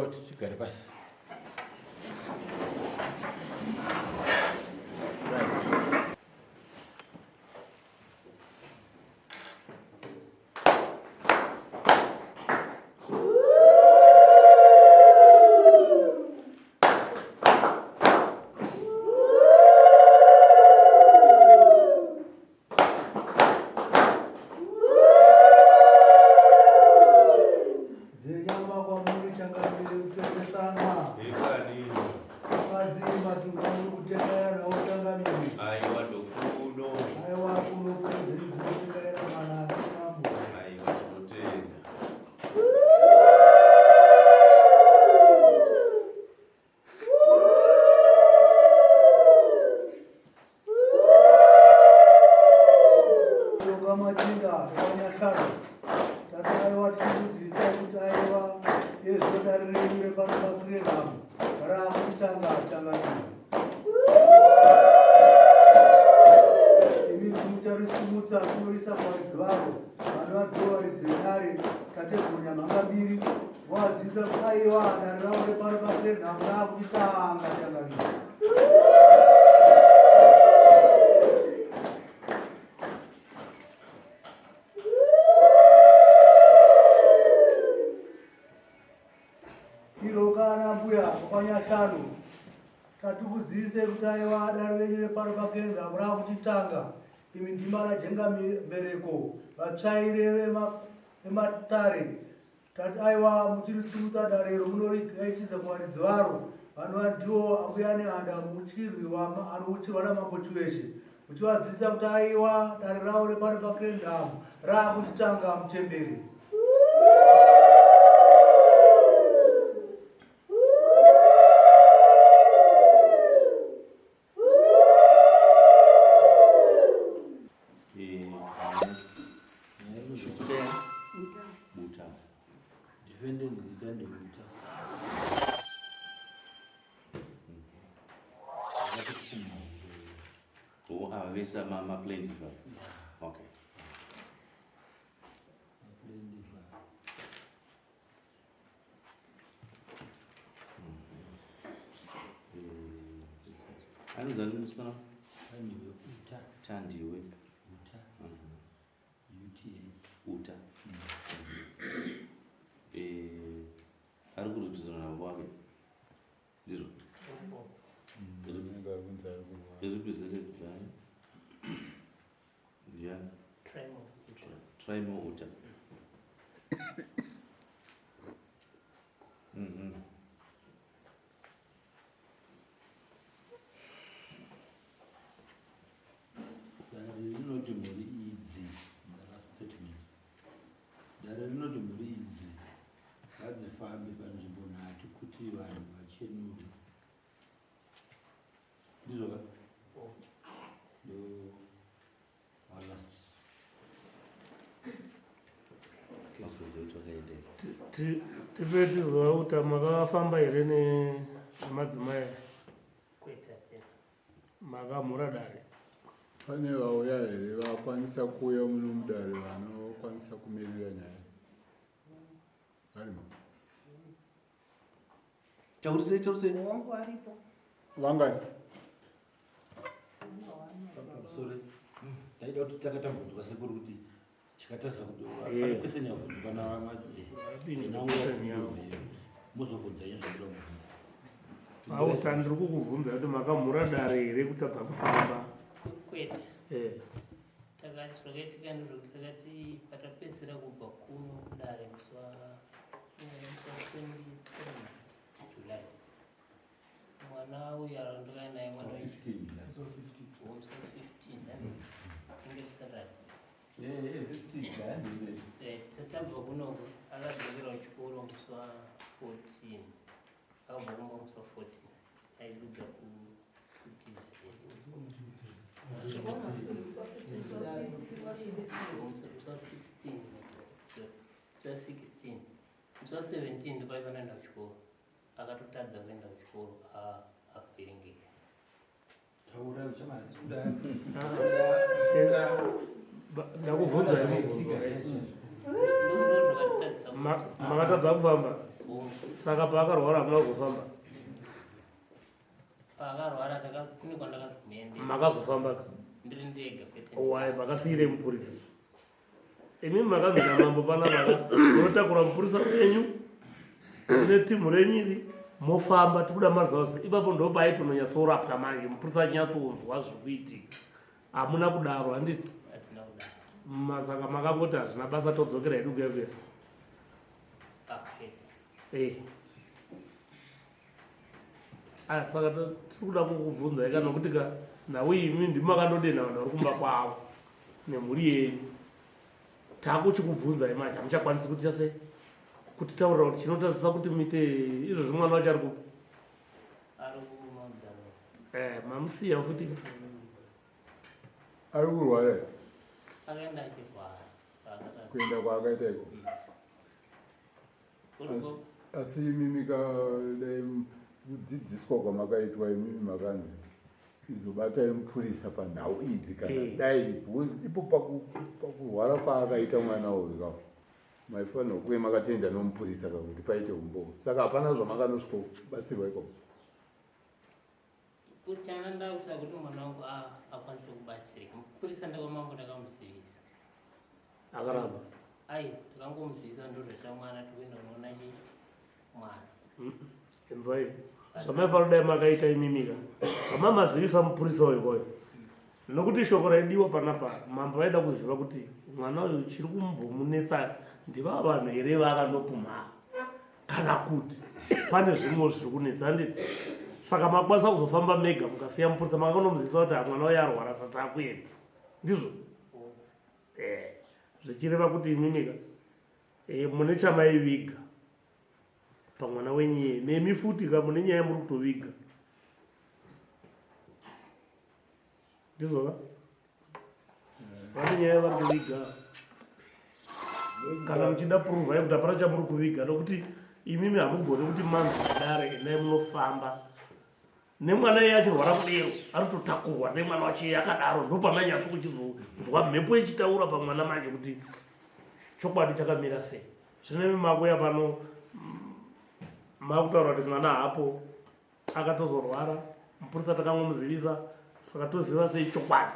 kuti tigare pasi. Tatukuziise kutaiwa darwenyere paro pakenza mura kuchitanga imi ndimara jenga bereko vatsvaire vematare tataiwa muchiritsumutsa darero munorigaitiza kuvaridzi varo vanova ndivo ambuya nehanda muchirwiwa anouchirwa namambochi weshe muchivadzivisa kuti aiwa dare ravo repano pakendamu raakuchitanga muchembere. Mama plain diva. Okay. Anza nini sikana? Tandiwe. Uta. Ari kurutizana navo wake. Ndizvo. Yeah. Try more uta. Tipetizwa kuti makafamba here nemadzimai makamhura dare. Pane vauya here vakwanisa kuuya muno mudare vanokwanisa kumirira nyaya varimo Taurise vangani Sorry. Ndaida kuti takatambudzwa sekuru kuti chikatasa kuti kweseni yavhunzwa muzovhunza izvo zvinoda kuvhunza. Auta ndiri kukubvunza kuti makamhura dare here kuti abva kufamba. Kwete. Takati zvakaitika ndizvo kuti takati patapedzisira kubva kuno dare musi wa 23 July. Mwana uyu arandokana naye mwana 15 inge Saturday. Tatabva kuno akadzokerwa chikoro musi wa 14 akabva kumba musi wa 14 aidzidza kuKutis. Musi wa 17 ndopaiva naenda kuchikoro akatotadza kuenda kuchikoro akuvhiringika. Ndakubvunza makatadza kufamba saka paakarwara hamuna kuzofamba paakarwara kune kwandakazomende makazofamba ndiri ndega kwete wai makasiyire mupurisa imimi makazina mambo panapa munotakura mupurisa wenyu netimu renyiri mofamba tikuda mazuva ipapo ndopai tinonyatsorapwa manje mupurisa achinyatsounzwa zvikuitika hamuna kudaro handiti atina kudaro masaka makangoti hazvina basa todzokera hedu kuyakuya saka tiri kuda kukubvunza ika nokuti ka nawe imi ndimi makandodena vanhu vari kumba kwavo nemhuri yenyu takuchikubvunzai manje hamuchakwanisi kuti chase kuti taurira kuti chinotarisisa kuti muite izvo zvimwana wacho ari kupi ari kumudare mamusiya futi ari kurwara akaenda achirwara kuenda kwaakaita iko asi imimi dai kudzidziswa kwamakaitwa imimi makanzi izobatai mupurisa panhau idzi kana dai ipo pakurwara paakaita mwana uyu maifanira kuve makatenda nomupurisa kakuti paite umbo saka hapana zvamakanosvika kubatsirwa ikoko kuchana ndakusa kuti mwana wangu akwanise kubatsirika mupurisa ndakwamambo ndakamusivisa akaramba ai takangomusivisa ndozvaita mwana tikuenda kunoona mwana imbai zvamaifanira kudai makaita imimika zvamamazivisa mupurisa uyu nokuti shoko raidiwa panapa mambo vaida kuziva kuti mwana uyu chiri kumbomunetsa ndiva vanhu here vakandopumha kana kuti pane zvimwe zviri kunetsa handiti saka makwanisa kuzofamba mega mukasiya mupurisa makanomuzivisa kuti mwana uyu arwara sati akuenda ndizvo zvichireva kuti imimika mune chamaiviga pamwana wenyu nemi futi ka mune nyaya muri kutoviga ndizvoka vane nyaya vari kuviga kana muchida puruvhai kuti hapana chamuri kuviga nokuti imimi hamugoni kuti manzadare enai munofamba nemwana iye achirwara kudero ari kutotakurwa nemwana wacho iye akadaro ndopamanyatso kuchizonzwa mhepo ichitaura pamwana manje kuti chokwadi chakamira sei zvine makuya pano makutaura kuti mwana hapo akatozorwara mupurisa takangomuzivisa saka toziva sei chokwadi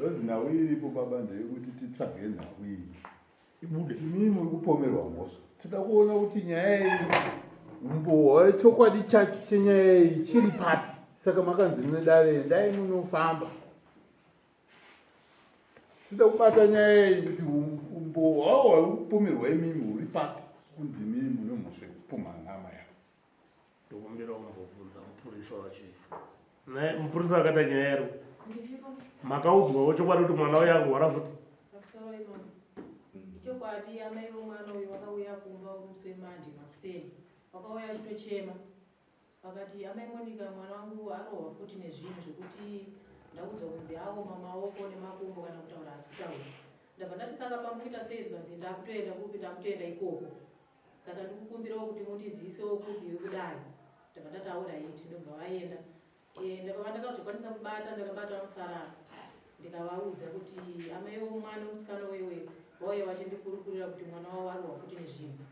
rozi nhau iripo baba ndeyekuti titsvage nhau iyi ibude imimi muri kupomerwa mhosva toda kuona kuti nyaya iyi umbohwa chokwadi chacho chenyaya iyi chiri papi saka makanzi munodare endai munofamba toda kubata nyaya iyi kuti umbohwa hwakupomerwa imimi huri papi kunzi imimi mune mhosva yekupumha nhama yavo ndokumbira kumbobvunza mupurisa wacho naye mupurisa akata nyaya yaro makaudzwawo chokwadi kuti mwana uyo akurwara futi chokwadi amai vomwana uyu vakauya kumba musi wemandi makuseni vakauya achitochema vakati amai monika mwana wangu arohwa futi nezvinhu zvekuti ndaudzwa kunzi aoma maoko nemakumbo kana kutaura asi kutaura ndabva ndati saka pamukuita sei zvanzi ndakutoenda kupi ndakutoenda ikoko saka ndikukumbirawo kuti mutizivisewo kupi yekudai ndabva ndati auraiti ndobva vaenda ndakava ndakazokwanisa kubata ndakabata musarara ndikavaudza kuti amaiwo mwana musikana wewe vauya vachindikurukura kuti mwana wavo arohwa futi nezvinhu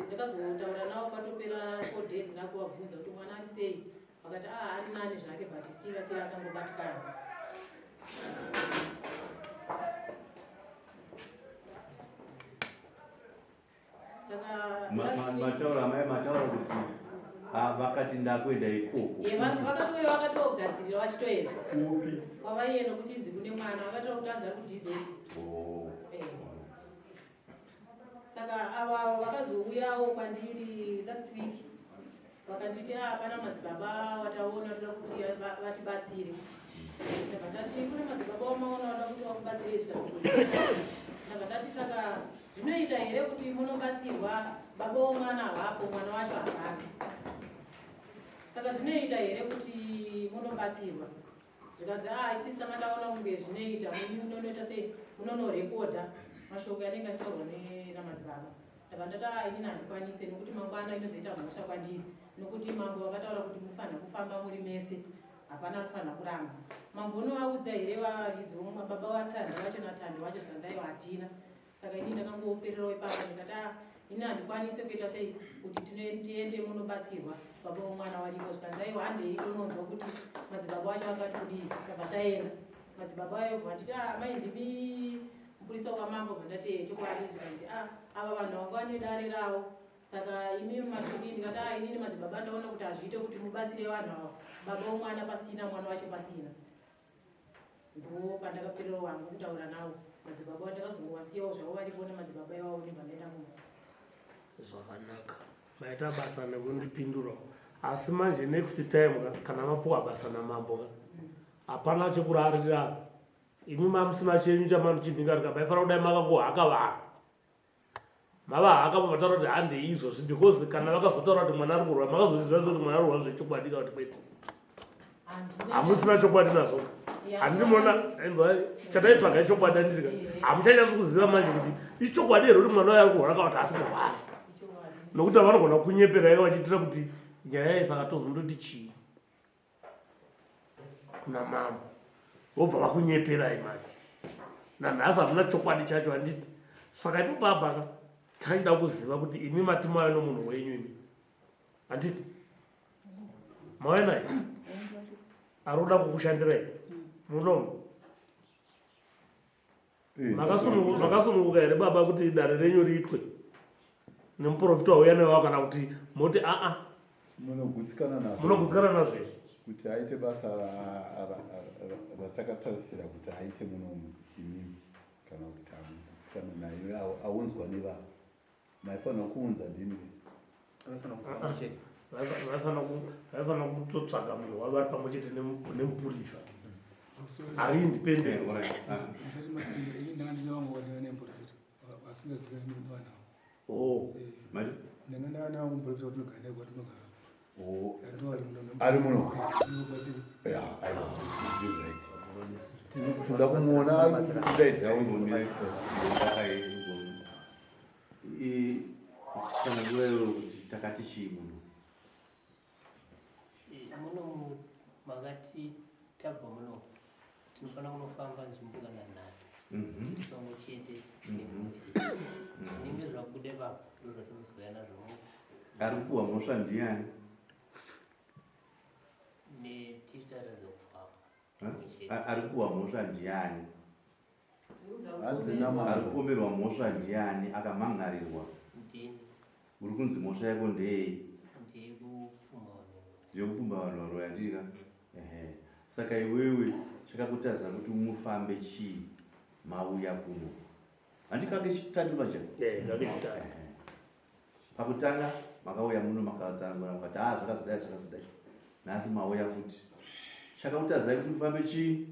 ndakazotaura navo patopera 4 days ndakuvabvunza kuti mwana ari sei vakati ari nani zvake but still achiri akangobatikana saka mataura kuti vakati ndakuenda ikoko vakatouya vakatogadzirira vachitoenda kwavaienda kuchinzi kune mwana vakataura kuti anzi ari kudizeti saka ava vakazouyawo kwandiri last week vakanditi hapana madzibaba wataona toda kuti vatibatsire ndabva ndati kune madzibaba wamaona vada kuti vakubatsire zvikadziko ndabva ndati saka zvinoita here kuti munobatsirwa baba womwana havapo mwana wacho havana saka zvinoita here kuti munobatsirwa zvikanzi isisi tamataona kunge zvinoita muni munonoita sei munonorekodha mashoko yanenge achitaurwa namadzibaba ndabva ndati inini handikwanise nokuti mangwana inozoita mhosva kwandiri nokuti mambo vakataura kuti mufanira kufamba muri mese hapana kufanira kuramba. Mambo unovaudza here varidzi vomababa watandi vacho natandi vacho zvikanzaiwa hatina. Saka ini ndakangopererawo ipapo ndikati ini handikwanise kuita sei kuti tiende munobatsirwa baba vomwana varipo zvikanzaiwa handei tononzwa kuti madzibaba vacho vakati kudii tabva taenda. Madzibaba ayo vanditi mai ndimi mupurisa wamambo vandati chokwadi zvikanzi ava vanhu vanga vane dare ravo. Saka imi matudi ndikati inini madzibaba ndaona kuti hazviite kuti mubatsire vanhu ava baba vomwana pasina mwana wacho pasina. Ndo pandakaperera wangu kutaura navo madzibaba ndakazongowasiyawo zvavo varipo nemadzibaba iwavo ndibva ndaenda muno. Zvakanaka. Maita basa nekundipindura. Asi manje next time kana mapuwa basa namambo hapana chekurarira. Imi mamusina chenyu chamamuchindinga rikabaifara kudai makangohaka vanhu. Mavahaka pamataura kuti handei izvozvi because kana vakazotaura kuti mwana ari kurwara makazoziva kuti mwana ari kurwara zvechokwadi kana kuti kwete. Hamusina chokwadi nazvo. Handimona chataitsvaga chokwadi andisika. Hamuchanyatsi kuziva manje kuti ichokwadi here kuti mwana wayo ari kurwara kana kuti asikurwara. Nokuti vanogona kunyepera ivo vachiitira kuti nyaya iyi saka tozondoti chii kuna mambo vobva vakunyeperai manje. Nanhasi hamuna chokwadi chacho handiti. Saka ipopapa taida kuziva kuti imi mati mauya nomunhu wenyu imi handiti mauya naye aroda kukushandirai munomo makasununguka here baba kuti dare renyu riitwe nemuprofita wauya newawo kana kuti moti munogutsikana nazve kuti aite basa ratakatarisira kuti aite munomu imimi kana kuti amugutsikana naye aunzwa nevanhu maifanira kuunza ndimi vaifana kutotsvaga munhu wavari pamwe chete nemupurisa ari independent. ari muno tinoda kumuona kudaidza kana nguvayo kuti takati chii muno muno makati tabva muno tinofanira kunofamba nzvimbo kana nhatu tiri pamwe chete zvinenge zvabude vapa ndo zvatinozwaya nazvo ari kuwa mhosva ndiani netitaradza kufamba ari kuwa mhosva ndiani hanzina ari kuomerwa mhosva ndiani akamhangarirwa uri kunzi mhosva yako ndeyei ndeyekupumba vanhu varoya ndika saka iwewe chakakutaza kuti mufambe chii mauya kuno handikake chitatu maja pakutanga makauya muno makatsanangura mukati zvakazodai zvakazodai nhasi mauya futi chakakutazai kuti mufambe chii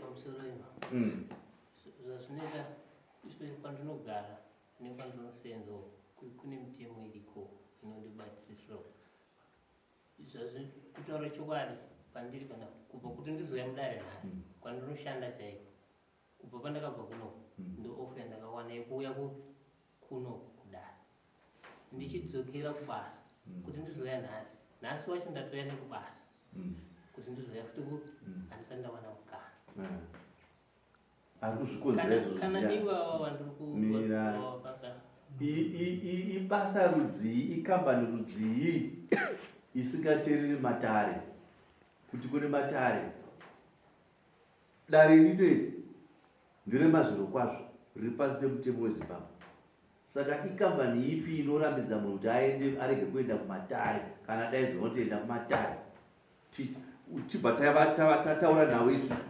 pamusoro zvazvinoita kwandinogara nekwandinosenzawo kune mitemo iriko inondibatsirawo izvazvi kutaura chokwadi pandiri kana kubva kuti ndizoya mudare nhasi kwandinoshanda chaiko kubva pandakabva kuno ndoofu yandakawana yekuuya kuno kudare ndichidzokera kubasa kuti ndizoya nhasi wacho ndatoya nekubasa kuti ndizoya futi handisati ndawana mukana ari kuzvikonzera kana ndiwawa vandiri ibasa rudzii ikambani rudzii isingateereri matare kuti kune matare dare rine nderemazviro kwazvo riri pasi pemutemo wezimbabwe saka ikambani ipi inorambidza munhu kuti aende arege kuenda kumatare kana dai dzinotoenda kumatare tibva tataura nawe isusu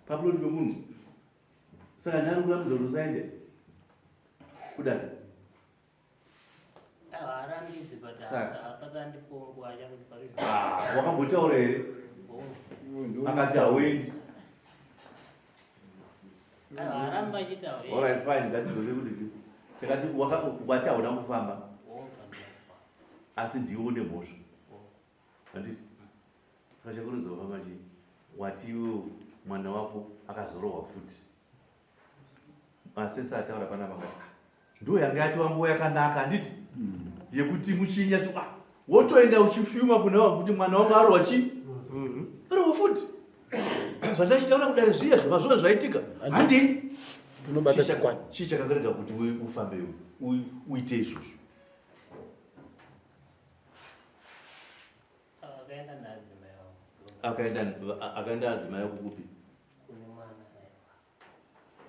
paploti pemunhu saka ndari kurambidza kuti usaende kudani wakambotaura here akati hauendi alright fine ngatidzoke kudii takati wati hauna kufamba asi ndiwo nemhosva handiti saka chakurizofamba chii wati iwe mwana wako akazorohwa futi masesa ataura pana makati ndo yanga yatova yakanaka handiti yekuti muchinya wotoenda uchifyuma kuna kuti mwana wangu arwa chi arwa futi zvandachitaura kudare zviya zvemazuva zvaitika handi tunobata chikwani chii chakakarega kuti ufambe uite izvozvo akaenda adzimai kukupi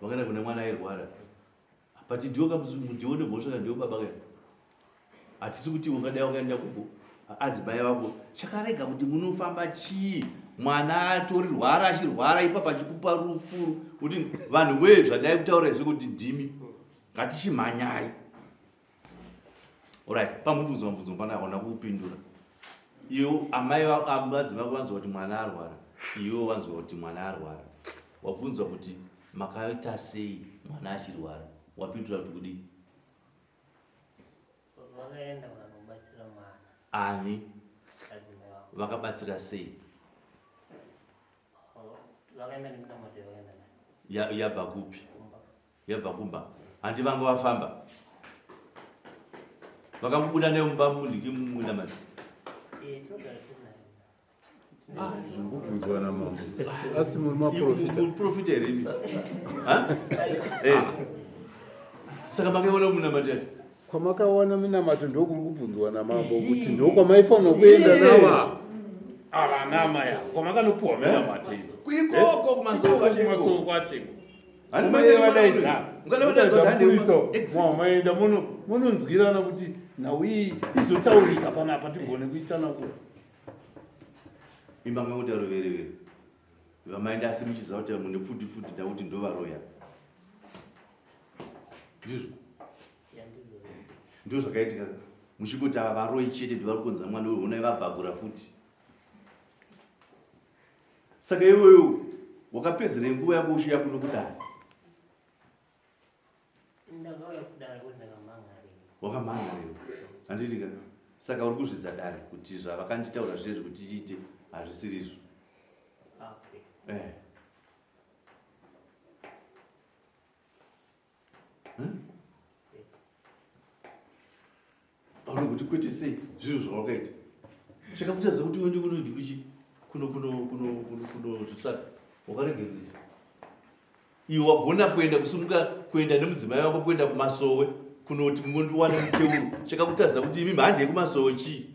vakaenda kune mwana airwara but ndiwo nemhosva ndiwo baba kai hatisi kuti ungadai wakaenda kuko adzimai vako chakarega kuti munofamba chii mwana atorwara achirwara ipa pachipupa rufuru kuti vanhu we zvadai kutaura zvekuti dhimi ngatichimhanyai alright pamubvunzo panakona kuupindura iwo amai adzimai vanzwa kuti mwana arwara iwo vanzwa kuti mwana arwara wabvunzwa kuti makaita sei mwana achirwara wapindura kuti kudi vakaenda vanobatsira mwana ani vakabatsira sei vakaenda nemunamadhe vakaenda yabva kupi yabva kumba handi vanga vafamba vakambobuda nemumba mundiki munamadhe zvokubvunzwa namambo asi muri maprofita herimi saka makaiona munamadhe kwamakaona minamato ndokuri kubvunzwa namambo kuti ndokwamaifanira kuenda nava avanamaya kwamakanopuwa minamato iyo kuikoko kumasoko acheko maenda munonzwirana kuti naui izotaurika panapa tigone kuitana kuo imba ngakuti aroverevere vamaenda asi muchiziva kuti mune futi ndakuti ndovaroya ndizvo ndo zvakaitika muchingoti ava varoi chete ndivari kunza mwana unai vabhagura futi saka iweyo wakapedzera nguva yako uchiya kuno kudara wakamhanga lero handitika saka uri kuzvidza dare kuti zvavakanditaura zvezvo kuti tiite hazvisirizvo pauno kuti kwete sei zvinhu zvawakaita chakakutadza kuti uende kunodikuchi kunozvitsvaka wakaregerera iwe wagona kuenda kusununguka kuenda nemudzimai wako kuenda kumasowe kunoti mundiwane muteuro chakakutadza kuti imi mhande yekumasowe chii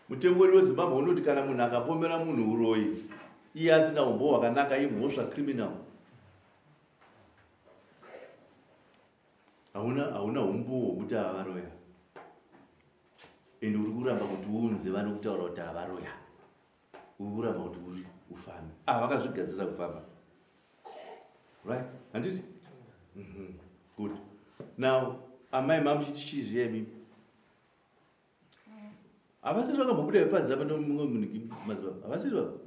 mutengo wedu wezimbabwe unoti kana munhu akapomera munhu uroyi iye asina umbo hwakanaka imhosva criminal hauna umbo hwokuti havaroya ende uri kuramba kuti uunze vano kutaura kuti havaroya uri kuramba kuti uri ufambe vakazvigadzira kufamba right handiti good now amai mamuchiti chizviya imimi havasiri vakambobuda vepadzi apa nemumwe muniki mazimbabwe havasiri va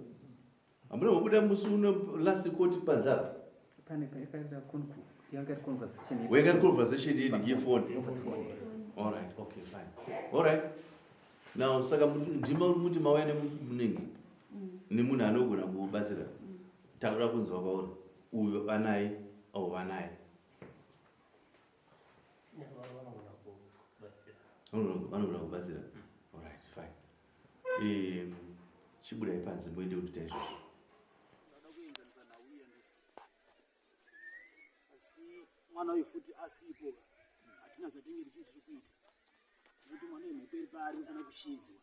hamuna mabuda musi uno last court panzi apa wakaita conversation yedingi yefoni alright okay fine alright now saka ndima uri kuti mauya nemunenge nemunhu anogona kubatsira takuda kunzwa kwauri uyu vanaye au vanaye vanogona kubatsira alright fine chibudai panzi moende kuita izvozvo mwana uyu futi asipo hatina zvatinge tiri kuita tinokuti mwana uyu mheperi paari unofana kushidzwa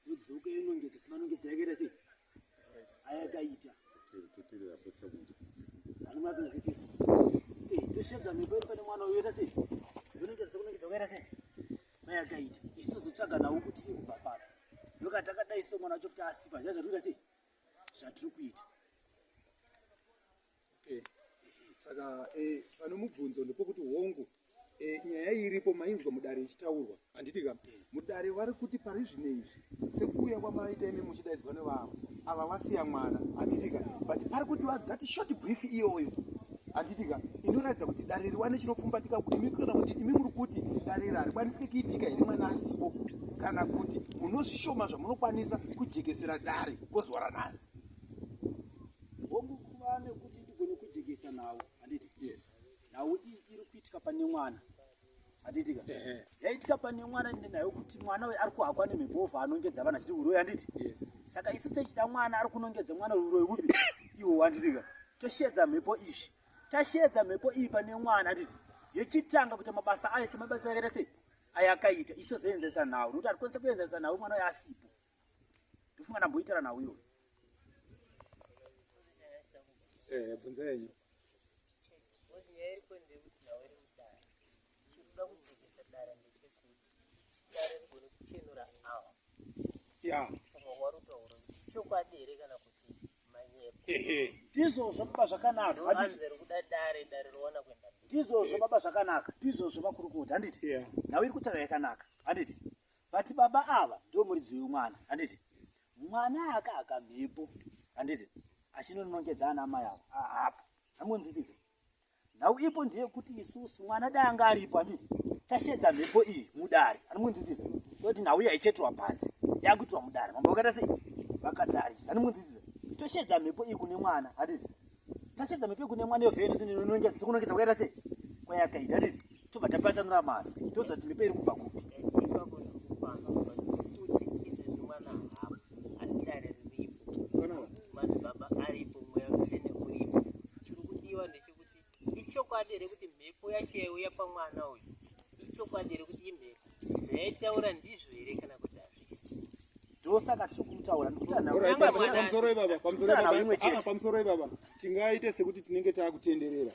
nodzoka inongedza semanongedza yakaita sei ayakaita ani matsinzwisisa toshedza mheperi pane mwana uyu yoita sei inongedza sekunongedza wakaita sei mayakaita isizotsvaga nawo kuti ikubva pano ndoka takadai so mwana wacho futi asipa zva zvatikuita sei zvatiri kuita saka pane mubvunzo ndepokuti hongu nyaya iripo mainzwa mudare ichitaurwa handitika mudare vari kuti pari zvino izvi sekuuya kwamaita imi muchidaidzwa nevavo ava vasiya mwana handitika but pari kuti that short brief iyoyo handitika inoratidza kuti dare riwane chinopfumbatika imi kana kuti imi muri kuti dare iri harikwanisike kuitika here mwana asipo kana kuti munozvishoma zvamunokwanisa kujekesera dare gozwara nhasi. Hongu kuva nekuti ndigone kujekesa nawo handiti. Yes. Nawo iri kuitika pane mwana handitika. Yaitika pane mwana nayo kuti mwana uyu ari kuhakwa nemibhovha anongedza vana achiti uroyi handiti. Yes. Saka isu techida mwana ari kunongedza mwana uroyi upi iwo handitika. Toshedza mhepo izvi. Tashedza mhepo iyi pane mwana handiti. Yechitanga kuti mabasa ayo semabasa yakaita sei ayakaita iso zoenzesa nawo nokuti hatikwanisa kuenzesa nawo mwana uyu asipo. Ndofunga ndamboitara nawo iyoyo. Bvunza yenyu. Ndizvozvo baba zvakanaka ndizvozvo baba zvakanaka ndizvozvo vakurukota handiti. Nawo iri kutaura yakanaka handiti. But baba ava ndo muridzi wemwana handiti. Mwana akahaka mhepo handiti achinonongedza ana amai avo apo hamunzwisisa. Nawo ipo ndiye kuti isusu mwana dai anga aripo handiti tashedza mhepo iyi mudare hamunzwisisa. Toti nawo yaicheturwa panze yakuitwa mudare mambo vakaita sei vakatarisa hamunzwisisa. Toshedza mhepo iyi kune mwana handiti. Tashedza mhepo iyi kune mwana yovhena kunongedza kwakaita sei kwayakaita handiti. Tobva tapatsanura masi tozati mhepo iri kubva kupi. Ichokwadi rekuti mhepo yacho yauya pamwana uyu ichokwadi rekuti imhepo zvaitaura ndizvo here kana kuti hazvisi. Ndosaka tiri kutaura pamusoro ipapa tingaite sekuti tinenge taakutenderera.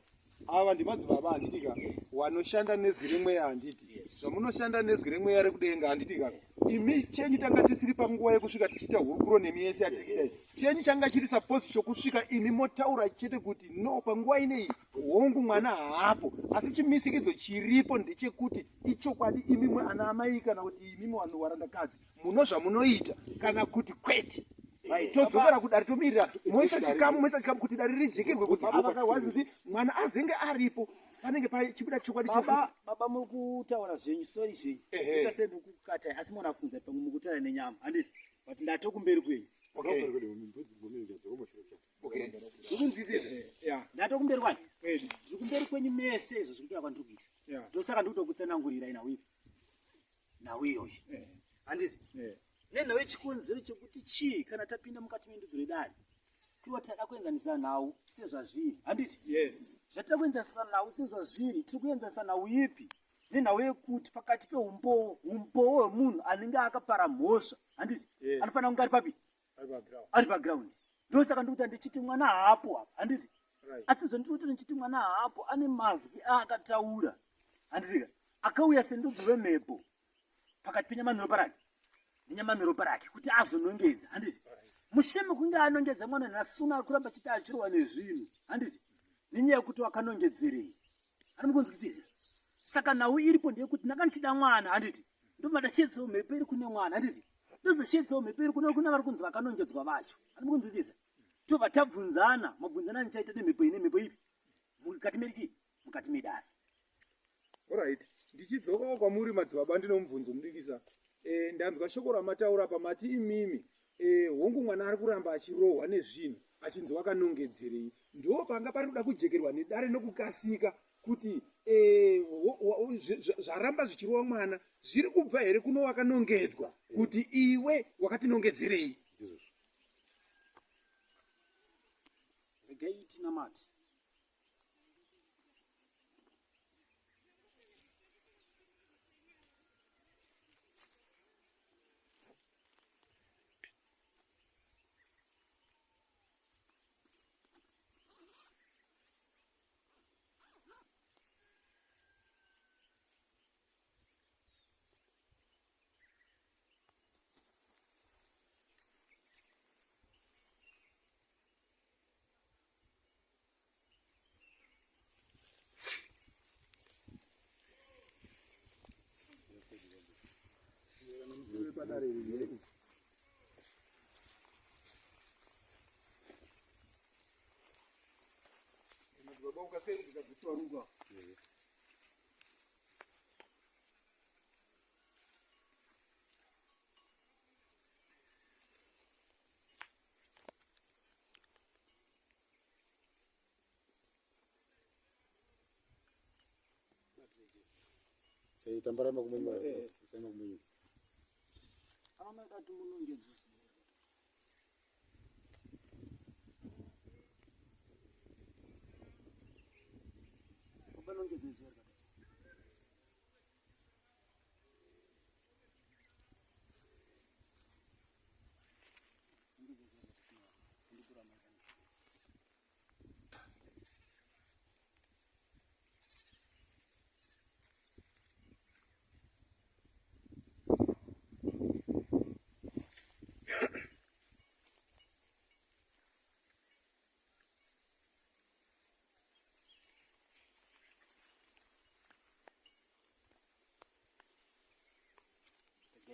Ava ndimadzibaba handitika wanoshanda nezwi remweya handiti. Zvamunoshanda nezwi remweya rekudenga handitika. Imi chenyu tanga tisiri panguva yekusvika tichiita hurukuro nemi yese yatikidai. Chenyu changa chiri supposed chokusvika imi motaura chete kuti no panguva inei hongu mwana haapo. Asi chimisikidzo chiripo ndechekuti ichokwadi imi mwe ana amai kana kuti imi vanhu varandakadzi muno zvamunoita kana kuti kwete. Todzokera kudare tomirira moisa chikamu kuti dare rijekerwe kuti avakawazizi mwana azenge aripo panenge pachibuda chokwadi baba muri kutaura zvenyu sori zvenyu ita sendikukata asi mona funza pamwe mukutaura nenyama handiti but ndatokumberi kwenyu. Ukunzwisisa ndatokumberi kwanyu zvikumberi kwenyu mese izvo zvikutora kwandiri kuita ndosaka ndikutokutsanangurira inawipi nawo iyoyo handiti. Nenhau yechikonzero chekuti chii kana tapinda mukati mendudzo redare tova tada kuenzanisa nawo sezvazviri handiti. Zvatida kuenzanisa nawo sezvazviri tiri kuenzanisa nawo ipi nenhau yekuti pakati peumbowo hwemunhu anenge akapara mhosva handiti anofanira kunge ari papi ari pagraundi. Ndosaka ndikuti ndichiti mwana haapo apa handiti. Asi zvo ndiri kuti ndichiti mwana haapo ane mazwi aakataura handitika akauya sendudzi wemhepo pakati penyama neropa rake nenyama neropa rake kuti azonongedza handiti. Mushure mekunge anongedza mwana nasuna kuramba chiti achirowa nezvinhu handiti nenyaya yekuti wakanongedzerei anomukunzwisisa. Saka nawo iripo ndeyekuti ndakandichida mwana handiti ndobva ndashedzawo mhepo iri kune mwana handiti ndozoshedzawo mhepo iri kuna vari kunzi vakanongedzwa vacho anomukunzwisisa. Tobva tabvunzana mabvunzana nichaita nemhepo ine mhepo ipi mukati merichi mukati medare. Alright, ndichidzokawo kwamuri madzibaba ndinomubvunzo mudikisa. Ndanzwa shoko ramataura pamati imimi hongu mwana ari kuramba achirohwa nezvinhu achinzi wakanongedzerei. Ndo panga pari kuda kujekerwa nedare nokukasika kuti zvaramba zvichirohwa mwana zviri kubva here kuno wakanongedzwa kuti iwe wakatinongedzerei. Regai tinamati. Sei tambara makumenya. Sei makumenya. Ama datu munongedza. Banongedza zero.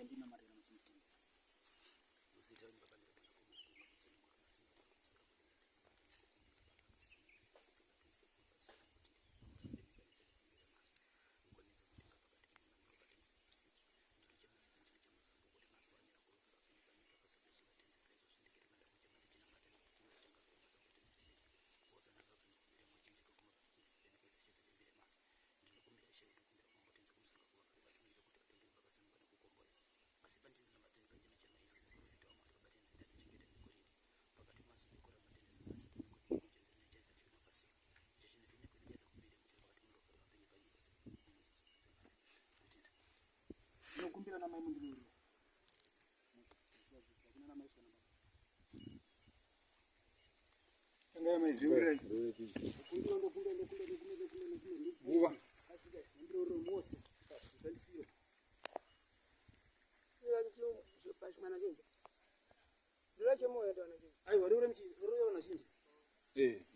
Ndina marira mchimtini. Usitani baba ndio kwenda kumkuka kujenga masinga kwa kusaka kumbira na mai mundiro na mai sana ngai mai ziure kundo buwa asika ndiro mosa usandisiyo yanjo jo pashmana jenje ndiro chemo yedo na jenje ai wari ure na jenje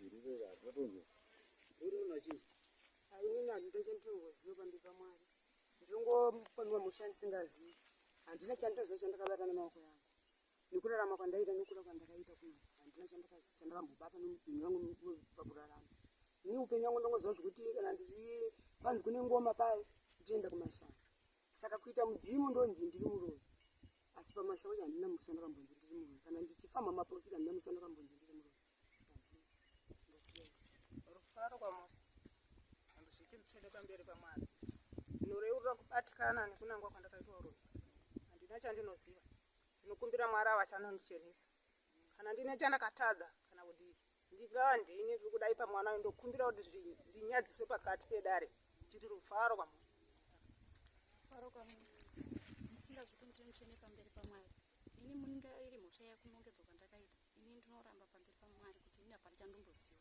ndiro ratongo ure na jenje ai nina nditenjentungo zobandika mwari ndingo panwa mushandisingazi andina chandozo chandakabata namaoko yangu nikurarama kwandaita nekura kwandakaita kuno andina chandakambobata noupenyu wangu pakurarama ini upenyu wangu ndongoziva zvekuti kana ndiri panzi kune ngoma pai ndienda kumashamba saka kuita mudzimu ndonzi ndiri Muroyi asi pamashamba handina musi wandakambonzi ndiri Muroyi kana ndichifamba maprofita handina musi wandakambonzi ndiri Muroyi rufaro kwamuri handizviti mutsvede pamberi pamwari noreurira kubatikana nekunangwa kwandakaitwa uroyi handina chandinoziva ndinokumbira mwari avachanondichenesa kana ndine chandakatadza kana kuti ndingava ndini zviri kudai pamwana uyu ndokumbira kuti ndinyadziswe pakati pedare chiti rufaro kwamuri rufaro kwamuri musingazviti ndiri mutsvene pamberi pamwari ini munenge iri mhosva yakunongedzwa kwandakaita ini ndinoramba pamberi pamwari kuti ini hapana chandomboziva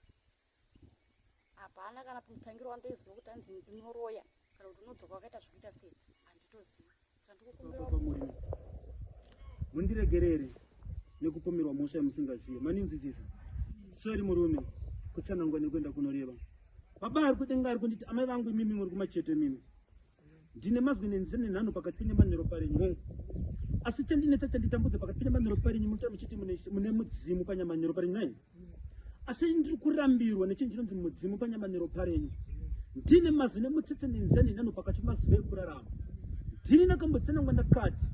hapana kana mutangiro wandoiziva kuti hanzi ndinoroya kana kuti unodzoka wakaita zvekuita sei handitozivi saka ndikukumbira mundiregerere nekupomerwa mhosva yamusingazive maninzwisisa sori murume kutsanangwa nekuenda kunoreva baba ari kudenga ari kunditi amai vangu imimi muri kumachete mimi ndine mazwi nenzene nhano pakati penyamanero parenyu asi chandinetsa chanditambudza pakati penyamanero parenyu munoita muchiti mune mudzimu panyamanero parenyu nai asi ndiri kurambirwa nechinjinonzi mudzimu panyamanero parenyu ndine mazwi nemutsetse nenzene nhano pakati pemazuva ekurarama ndini nakambotsanangwa ndakati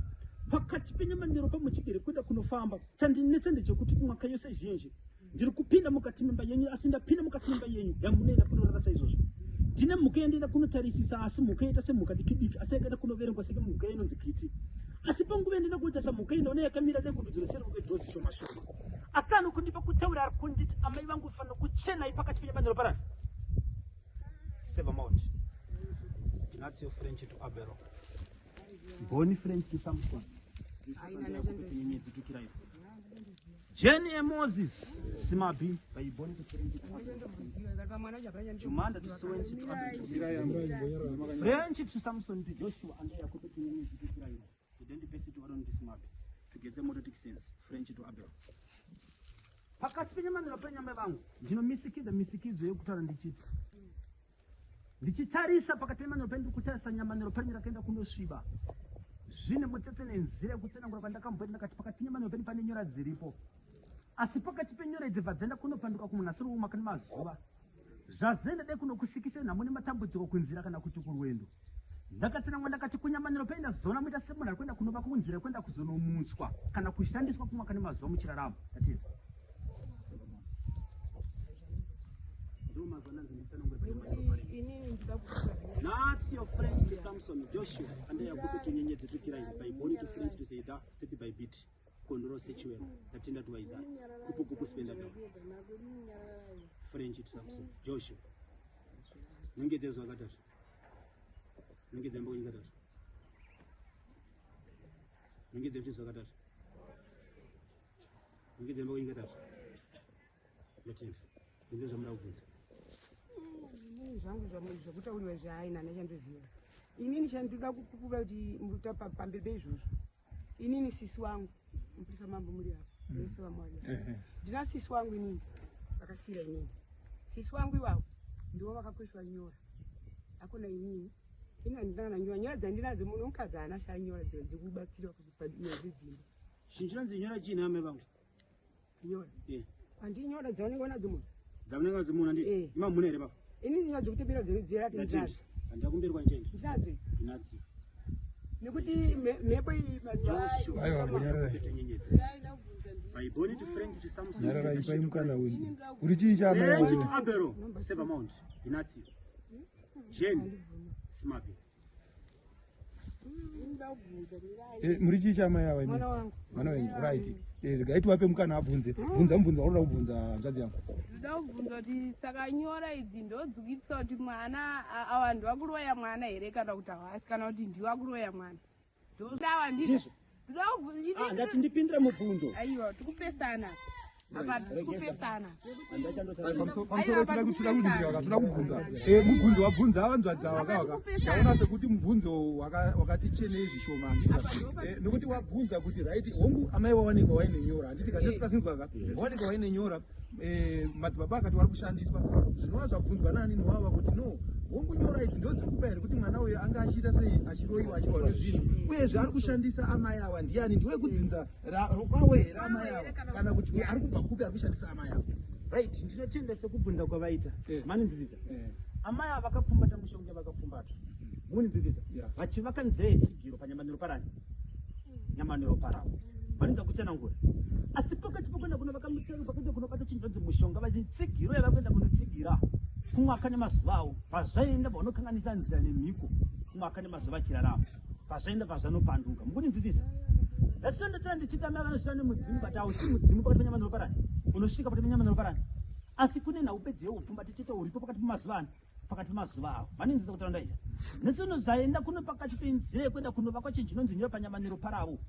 pakati penyamanero pamuchigere kwenda kunofamba chandinetsa ndechekuti mwaka yose zhinji ndiri kupinda mukati memba yenyu asi ndapinda mukati memba yenyu yamunoenda kunorara saizvozvo ndine mhuka yandienda kunotarisisa asi mhuka yaita semhuka dikidiki asi yakaenda kunoverengwa seke mhuka inonzi Kuti asi panguva yandienda kuita samhuka ino ona yakamira nekundudzi roseruke dhozi shomashoma asi anokundipa kutaura ari kunditi amai vangu fanira kuchenai pakati penyamanero parani Sevamount. That's your French to Abero. Boni French to Samson. Jenny and Moses. Simabi. By Boni to French to Jumanda to Swench to Abero. French to Samson to Joshua and they are put to Israel. To then the basic to around this map. To get the mototic sense. French to Abero. Pakati penyamanero penyama vangu. Ndino misikizo yokutara ndichiti. Ndichitarisa pakati pemanero pendu kutarisa nyamanero penyu rakaenda kunosviba zvine mutsetse nenzira yekutsenangura kwandakamboti ndakati pakati penyamanero penyu pane nyora dziripo asi pakati penyora idzi bvadzaenda kunopanduka kumunasiro womakani mazuva zvazenda dai kunokusikisei nhamo nematambudziko kunzira kana kuti kurwendo ndakatsenangwa ndakati kunyamanero penyu ndazoona muita semunhu ari kuenda kunova kunzira yekuenda kuzonomutswa kana kushandiswa kumakani mazuva muchiraramo tatiri Not your friend to Samson, Joshua, and they are good to Ninja to Kirai, by body to friend to say that, step by bit, control sexual, that in that way that, Kupu spend that French to Samson, Joshua. Ninget is Wagatas. Ninget them going gatas. Ninget them is Wagatas. Ninget them going gatas. Let him. This is a mountain. Zangu zvakutauriwa zvaina nechandoziva inini chandoda kukukuva kuti mutapa pamberi peizvozvo inini sisi wangu mupurisa mambo muri apo vese vamwari ndina sisi wangu inini vakasiyira inini sisi wangu iwavo ndivo vakakweswa nyora akona inini ini handinangana nyora dzandinadzo munhu mukadzi haana shanyora dzekubatsira nyadzedzimba zvinjiranzi nyora chiini ame vangu nyora handinyora dzavanenge vanadzo munhu dzavanenge vadzo munhu handi imamuna here baba ini nyora dzokutembera dzerati ndinadzo handakumbirwa ncheni ndinadzo inatsi nekuti mhepo iyi vaiboni to friend to Samson nyarara ipai mukana wenyu uri chii chama to Abero save amount inatsi Jen smapi muri chii chama yawa mwana wenyu right regai tivape mukana abvunze bvunza mubvunza waroda kubvunza hanzvadzi yangu ndoda kubvunza kuti saka nyora idzi ndodzikitsa kuti mwana awantu wakuroya mwana here kana kuti havasi kana kuti ndiwe wakuroya mwana ndodawa ndati ndipindire mubvunzo aiwa tikupesana apa tikupesana toda kubvunza mubvunzo wabvunza avanzvadza wakawaka ndaona sekuti mubvunzo wakati chenei zvishomani nokuti wabvunza kuti right hongu amai wawanikwa waine nyora handiti katesikazvinzwaka wawanikwa waine nyora madzibaba akati wari kushandiswa zvinova zvabvunzwa nani novava kuti no hongu nyora idzi ndo dziri kupa here kuti mwana uyu anga achiita sei achiroyiwa achiwa nezvinhu uyezve ari kushandisa amai ava ndiani ndiwe kudzinza rokwawe here amai ava kana kuti ari kubva kupi ari kushandisa amai ava right ndinotenda sekubvunza kwavaita maninzizisa amai ava vakapfumbata mushonga vakapfumbata muninzizisa vachivaka nzee tsigiro panyamaniro parani nyamaniro paravo vaninza kutsanangura asi pakati pokwenda kuno vakamutsenga pakuenda kunobata chinzvanzi mushonga vachitsigiro yavakuenda kunotsigira kumwaka nemazuva avo vazvaenda vanokanganisa nzira nemhiko kumwaka nemazuva achirarama vazvaenda vazvanopanduka mukuninzisisa ndasondotera ndichitama vanosvika nemudzimu bati hausi mudzimu pakati penyamaniro parani unosvika pakati penyamaniro parani asi kune naupedzi yeupfumba tichita uripo pakati pemazuva ano pakati pemazuva avo vaninzisa kuti vandaita nesono zvaenda kuno pakati penzee kuenda kunovakwa chinhu chinonzi nyora panyamaniro paravo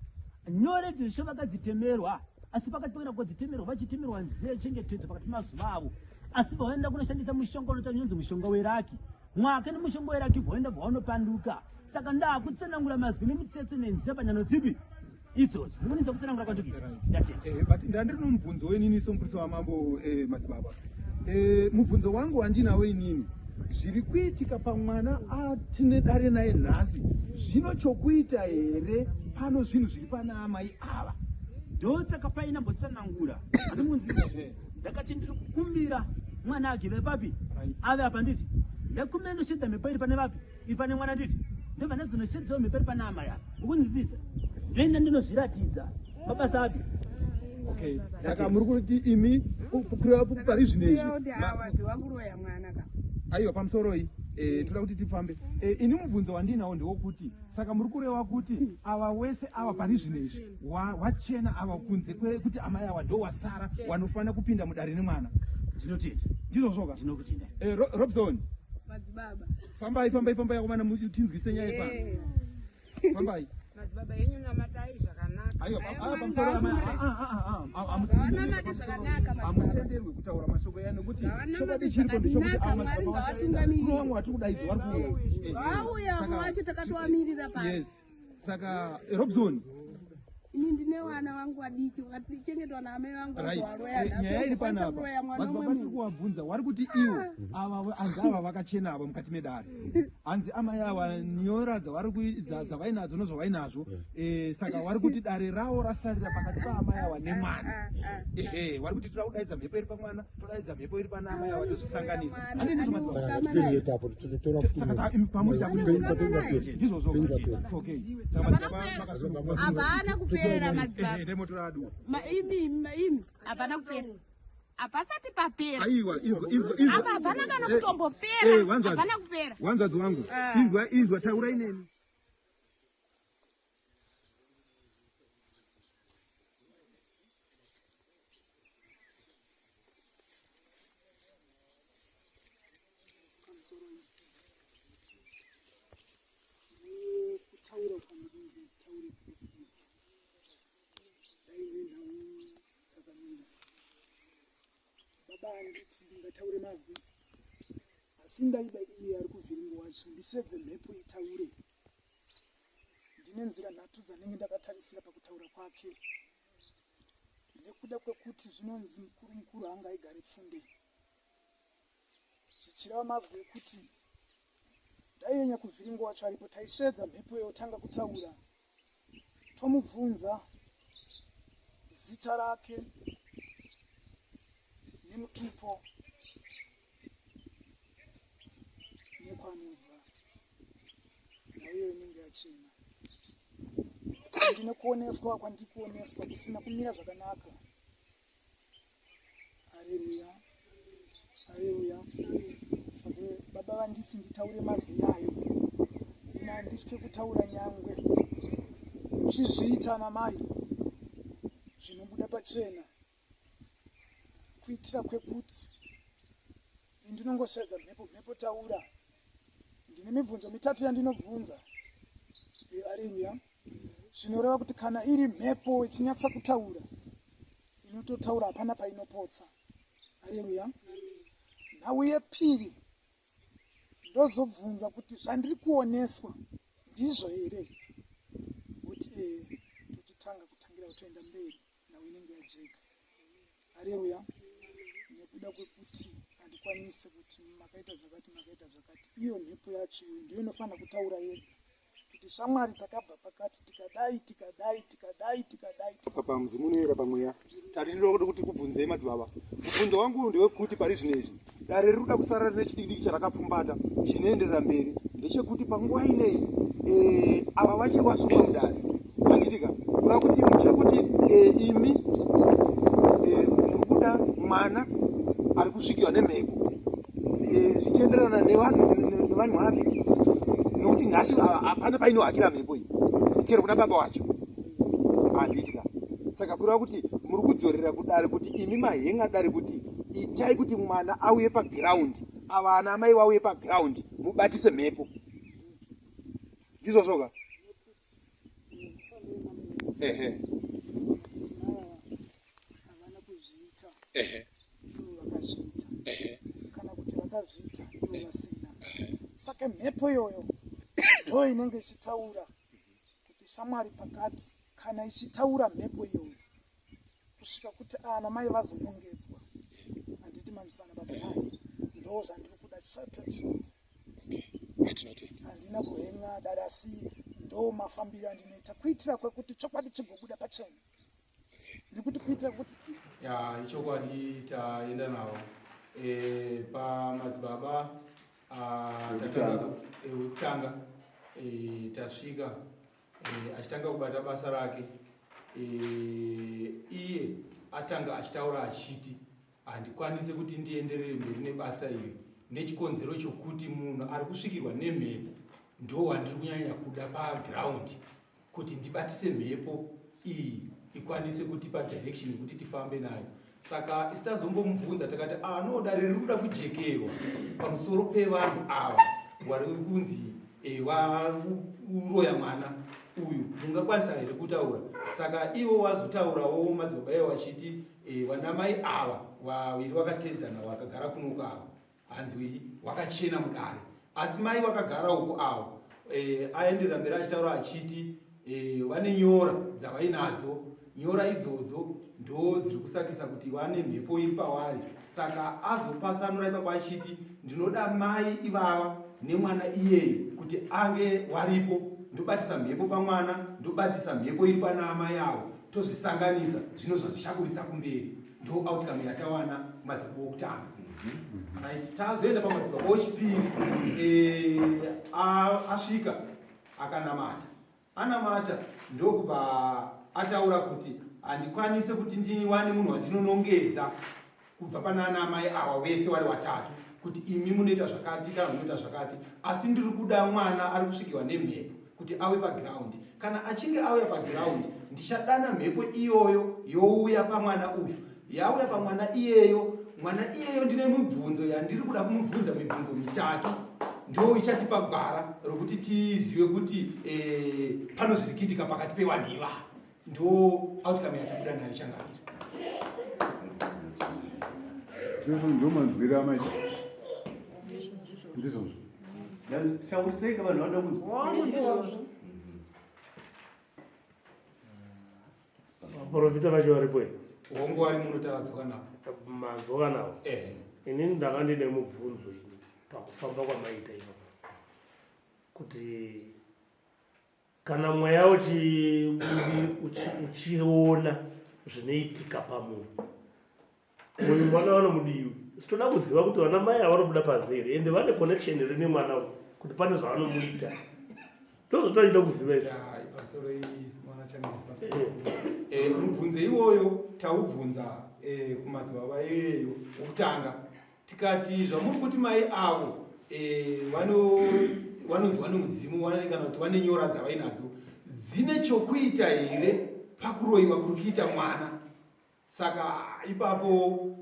nyore dzisho vakadzitemerwa asi pakati pekuenda kudzitemerwa vachitemerwa nzee chengetedza pakati pemazuva avo asi vaenda kunoshandisa mushonga unotanonzi mushonga weraki mwaka nemushonga weraki voenda vaonopanduka saka ndakutsanangura mazwi nemutsetse nenzira panyano dzipi idzodzo mukunisa kutsanangura kwandokita but ndandiri nomubvunzo wenini somupurisa wamambo madzibaba mubvunzo wangu wandinawo inini zviri kuitika pamwana atine dare naye nhasi zvino chokuita here pano zvinhu zviri pana amai ava ndosaka paina mbotsanangura ani munzira ndakati ndiri kukumbira mwana agere papi ave apa nditi ndakumbira ndoshedza mhepo iri pane vapi iri pane mwana nditi ndobva ndazinoshedzawo mhepo iri pane amai ava mukunzwisisa ndoenda ndinozviratidza mabasa api saka muri kuti imi kureva pari zvinezvi wakuroya mwana ka aiwa pamusoroi toda kuti tifambe ini mubvunzo wandinawo ndewokuti saka muri kureva kuti ava wese ava pari zvinezvi wachena ava kunze kwekuti amai ava ndo wasara wanofanira kupinda mudare nemwana ndinotenda ndizvozvoka ndinokutenda Robson madzibaba fambai yakomana mutinzwise nyaya ipano fambai madzibaba yenyu namatai zvakanaka aiwa pamusoro amutenderwi kutaura mashoko ya nekuti chokwadi chiripo ndechokuti vamwe vatiri kudaidza vari kuuya wacho takatovamirira pasi yes saka Robson ini ndine vana vangu vadiki vakachengetwa naamai vangu nyaya iri panapa madzibaba tiri kuvabvunza wari kuti iwo hanzi ava vakachena ava mukati medare hanzi amai ava nyora dzavainadzo nozvavainazvo saka wari kuti dare ravo rasarira pakati paamai ava nemwana wari kuti toda kudaidza mhepo iri pamwana todaidza mhepo iri pana amai ava tozvisanganisa hapana kupera madzibaba imi hapana kupera apasati papera. Aiwa, Apa hapana kana kutombopera. Hapana kupera. Wanzazi wangu. Izwa taura ineni. Taure mazwi asindaida iye ari kuvhiringo wacho ndishedze mhepo itaure. Ndine nzira nhatu dzanenge ndakatarisira pakutaura kwake, nekuda kwekuti zvinonzi mukuru anga aigare pfunde. Zvichireva mazwi ekuti ndaiyenya kuvhiringo wacho aripo, taishedza mhepo yotanga kutaura, tomubvunza zita rake nemutupo nekwanobva, nauyo inenge yachena. Ndine kuoneswa kwandiri kuoneswa kusina kumira zvakanaka. Haleluya, haleluya. Saka baba vanditi nditaure mazwi yayo, ine handitye kutaura nyangwe muchizviita namai zvinobuda pachena, kuitira kwekuti ndinongosvedza mhepo taura. Ndine mibvunzo mitatu yandinobvunza. Haleluya. Zvinoreva kuti kana iri mhepo ichinyatsa kutaura, inototaura hapana painopotsa. Haleluya. Nhau yepiri ndozobvunza kuti zvandiri kuoneswa ndizvo here, kuti tochitanga kutangira kutoenda mberi, nhau inenge yajeka. Haleluya. Nekuda kwekuti handikwanise kuti makaita zvakati makaita zvakati, iyo mhepo yacho ndiyo inofanira kutaura yedu kuti shamwari takabva pakati tikadai apa mudzimunoera pamweya. Tatinoda kuti kubvunzei madzibaba. Mubvunzo wangu ndewekuti pari zvinezvi dare rinoda kusarara nechidiki charakapfumbata chinoenderera mberi, ndechekuti panguva inei ava vachiri vasuka mudare anditika kura kuti muchiri kuti imi murikuda mwana ari kusvikiwa nemhepo zvichienderana nevanhu vapi, nokuti nhasi hapana painohakira mhepo iyi chero kuna baba wacho handitika. Saka kureva kuti muri kudzorera kudare kuti imi mahenga dare kuti itai kuti mwana auye pagiraundi, ava ana amai vauye pagiraundi, mubatise mhepo. Ndizvo zvoga. havana kuzviita, ivo vakazviita. Kana kuti vakazviita ivo vasina. Saka mhepo iyoyo ndo inenge ichitaura kuti shamwari pakati, kana ichitaura mhepo iyoyo kusvika kuti ana mai vazonyongedzwa. Handiti mamisana baba nai, ndo zvandiri kuda chete. Handina kuhenga dare, asi ndo mafambiro andinoita kuitira kwekuti chokwadi chigobuda pachena, nekuti kuitira kuti ichokwadi taenda nawo pamadzibaba wekutanga tasvika achitanga kubata basa rake. Iye atanga achitaura achiti handikwanise kuti ndienderere mberi nebasa iri nechikonzero chokuti munhu ari kusvikirwa nemhepo ndo wandiri kunyanya kuda pagiraundi, kuti ndibatise mhepo iyi ikwanise kutipa direction yekuti tifambe nayo. Saka isitazombomubvunza takati dare riri kuda kujekerwa pamusoro pevanhu ava vari kunzi uroya mwana uyu, mungakwanisa here kutaura? Saka ivo wazotaurawo madzibaba ivo vachiti vanamai ava vaviri vakatedzana vakagara kuno uko ava hanzi wakachena mudare, asi mai vakagara uko avo aenderera mberi achitaura achiti vane nyora dzavainadzo, nyora idzodzo ndo dziri kusakisa kuti vane mhepo iri pavari. Saka azopatsanura ipapo achiti ndinoda mai ivava nemwana iyeyo kuti ange waripo, ndobatisa mhepo pamwana, ndobatisa mhepo iri pana amai avo, tozvisanganisa zvino zvazvichaburitsa kumberi. Ndo outcome yatawana madzibaba okutanga. Tazoenda pamadzibaba wechipiri, asvika akanamata. Anamata ndokubva ataura kuti handikwanise kuti ndiwane munhu wandinonongedza kubva pana ana amai ava vese vari vatatu kuti imi munoita zvakati kana munoita zvakati, asi ndiri kuda mwana ari kusvikiwa nemhepo kuti ave pagiraundi. Kana achinge auya pagiraundi, ndichadana mhepo iyoyo youya pamwana uyu, yauya pamwana iyeyo. Mwana iyeyo ndine mibvunzo yandiri kuda kumubvunza, mibvunzo mitatu, ndo ichatipa gwara rokuti tizive kuti pano zviri kuitika pakati pevanhu iva. Ndo outcome yatabuda nayo changaira. Ndo manzwira amaita ndizvozvo shauriseka vanhu vanoda kunzwa. Vaprofita vacho varipo here? Hongu vari muno tavadzoka navo. Madzoka navo? Inini ndanga ndine mubvunzo ini pakufamba kwamaita ino, kuti kana mweya uchiona zvinoitika pamunhu, uyu mwana vanomudiwi, sitoda kuziva kuti vana mai havanobuda panze here ende vane connection here nemwana uyu kuti pane zvavanomuita. Ndozotoida kuziva izvi. Mubvunzo iwoyo taubvunza kumadzibaba iyeyo wokutanga, tikati zvamuri kuti mai avo vanonzi vane mudzimu, kana kuti vane nyora dzavainadzo, dzine chokuita here pakuroyiwa kuri kuita mwana. Saka ipapo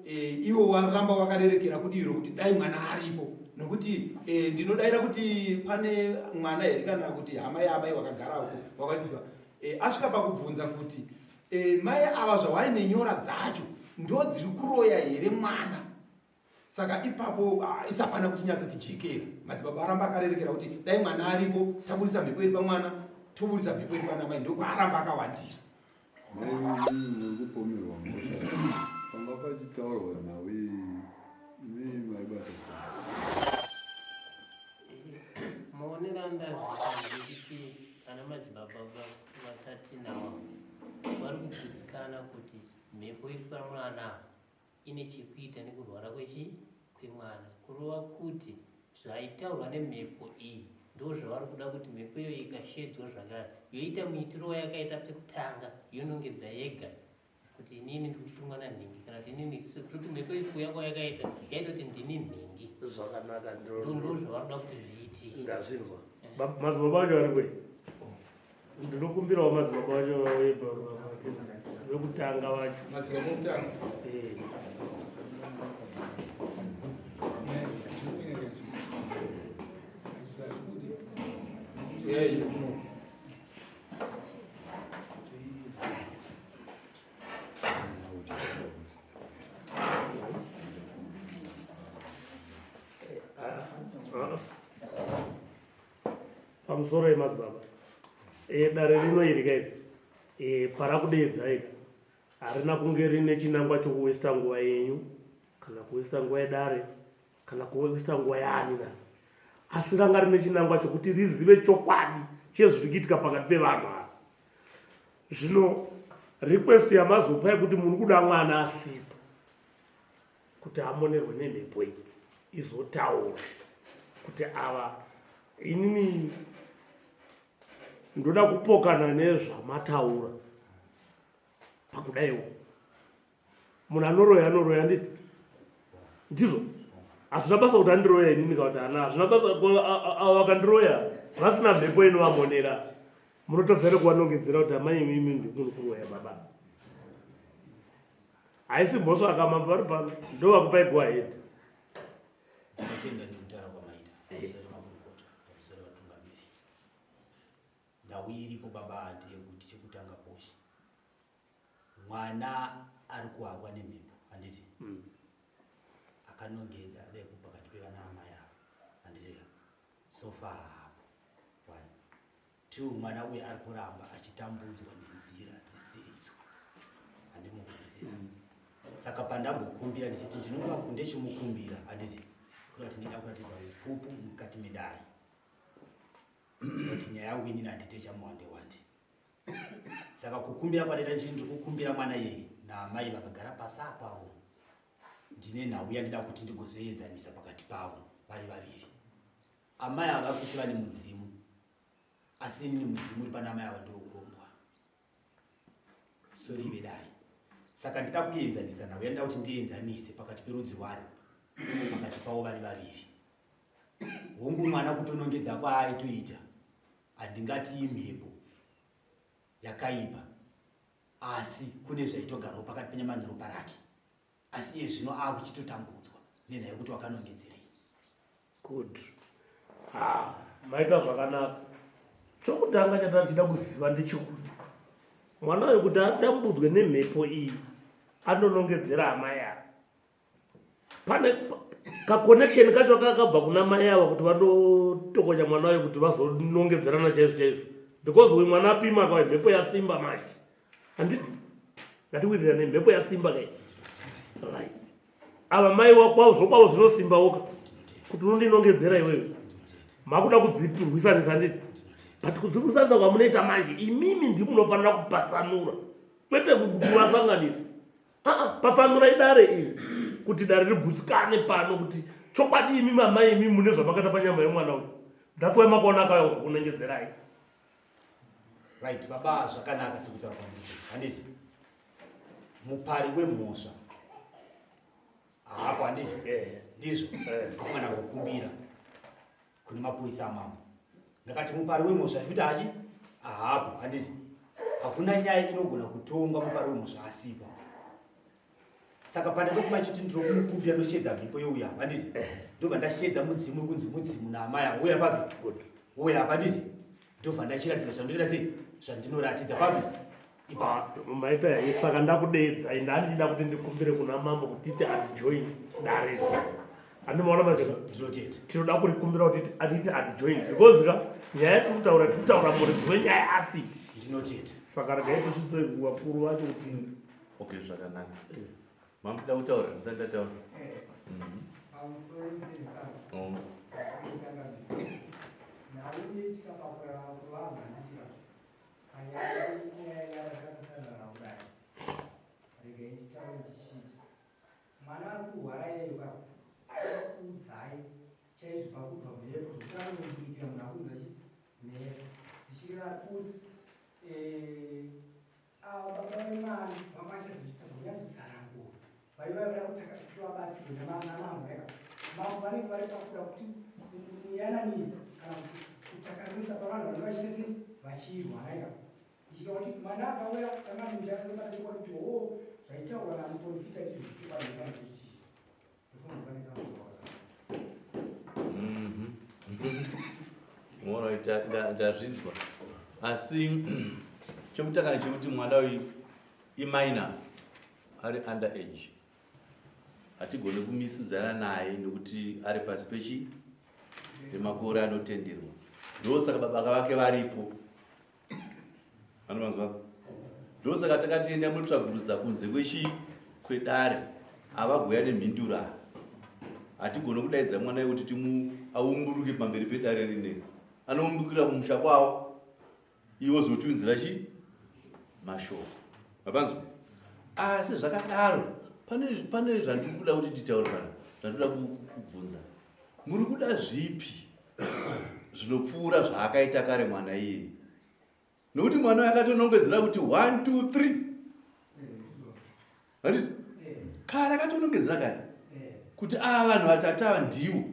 ivo varamba vakarerekera kudiro kuti dai mwana aripo, nokuti ndinodaira kuti pane mwana here kana kuti hama yaamai wakagara uko wakazizwa asvika pakubvunza kuti mai ava zvavaine nyora dzacho ndo dziri kuroya here mwana. Saka ipapo isapana kuti nyatsotijekera. Madzibaba aramba akarerekera kuti dai mwana aripo, taburitsa mhepo iri pamwana, toburitsa mhepo iri pana mai. Ndokuaramba akawandira. Nekupomerwa mhosva panga pachitaurwa nawe maibata maonero andazvikuti ana madzibaba vatati nawo vari kudzidzikana kuti mhepo iri pamwana ine chekuita nekurwara kwemwana, kurova kuti zvaitaurwa nemhepo iyi ndo zvavari kuda kuti mhepo iyo ikashedzwa zvakare yoita muitiro yakaita pekutanga yonongedza yega kuti inini ndikutumwa nanhingi kana kuti inini kuti mhepo ikuya kwayakaita yaita kuti ndini nhingi. Zvakanaka ndo zvavari kuda kuti zviitike. Ndazvinzwa. Madzibaba vacho vari kwe? Ndinokumbirawo madzibaba vacho vekutanga vacho. Madzibaba vekutanga? Pamusoro emadzibaba, dare rino iri kai para kudeedza ika harina kunge rine chinangwa chokuwesta nguva yenyu kana kuwesta nguva yedare kana kuwesta nguva yaani nani, asi ranga rine chinangwa chokuti rizive chokwadi chezviri kuitika pakati pevanhu ava. Zvino request yamazopa yekuti muri kuda mwana asipo kuti amonerwe nemhepo iyi izotaura kuti ava inini ndoda kupokana nezvamataura pakudaiwo. Munhu anoroya nditi ndizvo hazvina basa kuti andiroya inini kana kuti ana hazvina basa vakandiroya vasina mhepo inovamonera munotobvere kuvanongedzera kuti amai imimi ndimuri kuroya baba. Haisi mhosva akamamba vari pano ndo vakupai go ahead. Tinotenda nekutaura kwamaita pamusoro makurukota pamusoro vatungamiri. Ndau iripo baba ndeyekuti chekutanga poshe mwana ari kuhakwa nemhepo handiti akanongedza dai kupakati pevana amai avo handiti sofa hapo 1 2 mwana uyu ari kuramba achitambudzwa nenzira dzisiridzo handimukutizisa. Saka pandambokumbira ndichiti ndinoda kunde chimukumbira handiti kuti ndida kuratidza upupu mukati medare kuti nyaya yangu inini handite chamuwande wande. Saka kukumbira kwadaita ndiri ndikukumbira mwana yeye naamai vakagara pasi apavo ndine nhau yandida kuti ndigozoenzanisa pakati pavo vari vaviri. Amai ava kuti vane mudzimu asi inini mudzimu uri pana amai ava ndourombwa sorive dare. Saka ndida kuenzanisa nawo yanda kuti ndienzanise pakati perudzi rwani pakati pavo vari vaviri. Hongu mwana kutonongedza kwaaitoita handingati imhepo yakaipa, asi kune zvaitogarawo pakati penyama neropa rake, asi iye zvino akuchitotambudzwa nenhaya yekuti wakanongedzerei. Good. Maita zvakanaka. Chokutanga chatachida kuziva ndechekuti mwana uyu kuti adambudzwe nemhepo iyi anonongedzera amai avo. Pane kaconnection kacho kakabva kuna mai avo kuti vanotokonya mwana uyu kuti vazonongedzerana chaizvo chaizvo, because uyu mwana apima kwa mhepo yasimba manje. Handiti ngatiwirirane mhepo yasimba kai. Right. Ava mai wakwavo zvokwavo zvinosimbawoka kuti unondinongedzera iwewe. Makuda kudzirwisanisa nditi. But kudzirwisanisa kwamunoita manje imimi ndimunofanira kupatsanura. Kwete kuvasanganisa. Patsanura idare iri kuti dare rigutsikane pano kuti chokwadi imimi amai imimi mune zvamakaita panyama yemwana uyu. That's why makaona akauya kuzokunongedzerai. Right, baba zvakanaka sekutaura kwandiri. Handiti mupari wemhosva hapo handiti ndizvo ndofana kukumbira kune mapurisa amambo. Ndakati mupari wemhosva futi hachi hapo handiti hakuna nyaya inogona kutongwa mupari wemhosva asipa. Saka panda tokuma chiti ndiro kumukumbira ndoshedza mhepo youya handiti ndobva ndashedza mudzimu kunzi mudzimu naamai avo uya papi uya apa handiti ndobva ndachiratidza zvandoita sei zvandinoratidza papi maita yayi. Saka ndakudeedza ndandichida kuti ndikumbire kuna mambo kuti tite adjoin dare. Andimaona mazvino ndinoteta tinoda kurikumbira kuti atite adjoin because nyaya yatitaura muridzi wenyaya asi ndinoteta. Saka regai tichitse vakuru vacho kuti okay zvakanaka. Mamuda kutaura ndisati ndataura. Mwana arikuhwara iyeyo kuudzai chaizvo pakubva mhepo zvokutanga kumbirikira munhu akuudza mhepo ndichireva kuti ava baba vemwana vamachazvinyatsodzarangura vaivavira kutivabatsirwe namambo ega mambo vanenge vari pakuda kuti muyananisi kana kutakanisa pavanhu vanenge vachita sei vachirwa ega ichika kuti mwana akauya tangamimushaaaaa kuti o zvaitaurwa namuprofita ndizvo ndazvinzwa asi chekutanga chekuti mwana uyu iminor ari under age hatigone kumisidzana naye nekuti ari pasi pechi pemakore anotenderwa. Ndosaka baba vake varipo anomanzwa. Ndosaka takatienda mutsvagurudza kunze kwedare avagoya nemhindura. Hatigone kudaidza mwana kuti aumburuke pamberi pedare rineri. Anoumbukira kumusha kwavo iwo zotiunzira mashoko. Mapanzwa. Asi zvakadaro pane zvandiri kuda kuti titaure pana zvandoda kubvunza. Muri kuda zvipi zvinopfuura zvaakaita kare mwana iye? Nokuti mwana akatonongedzera kuti 1 2 3 handiti kare akatonongedzera kare kuti vanhu vatatu ava ndivo.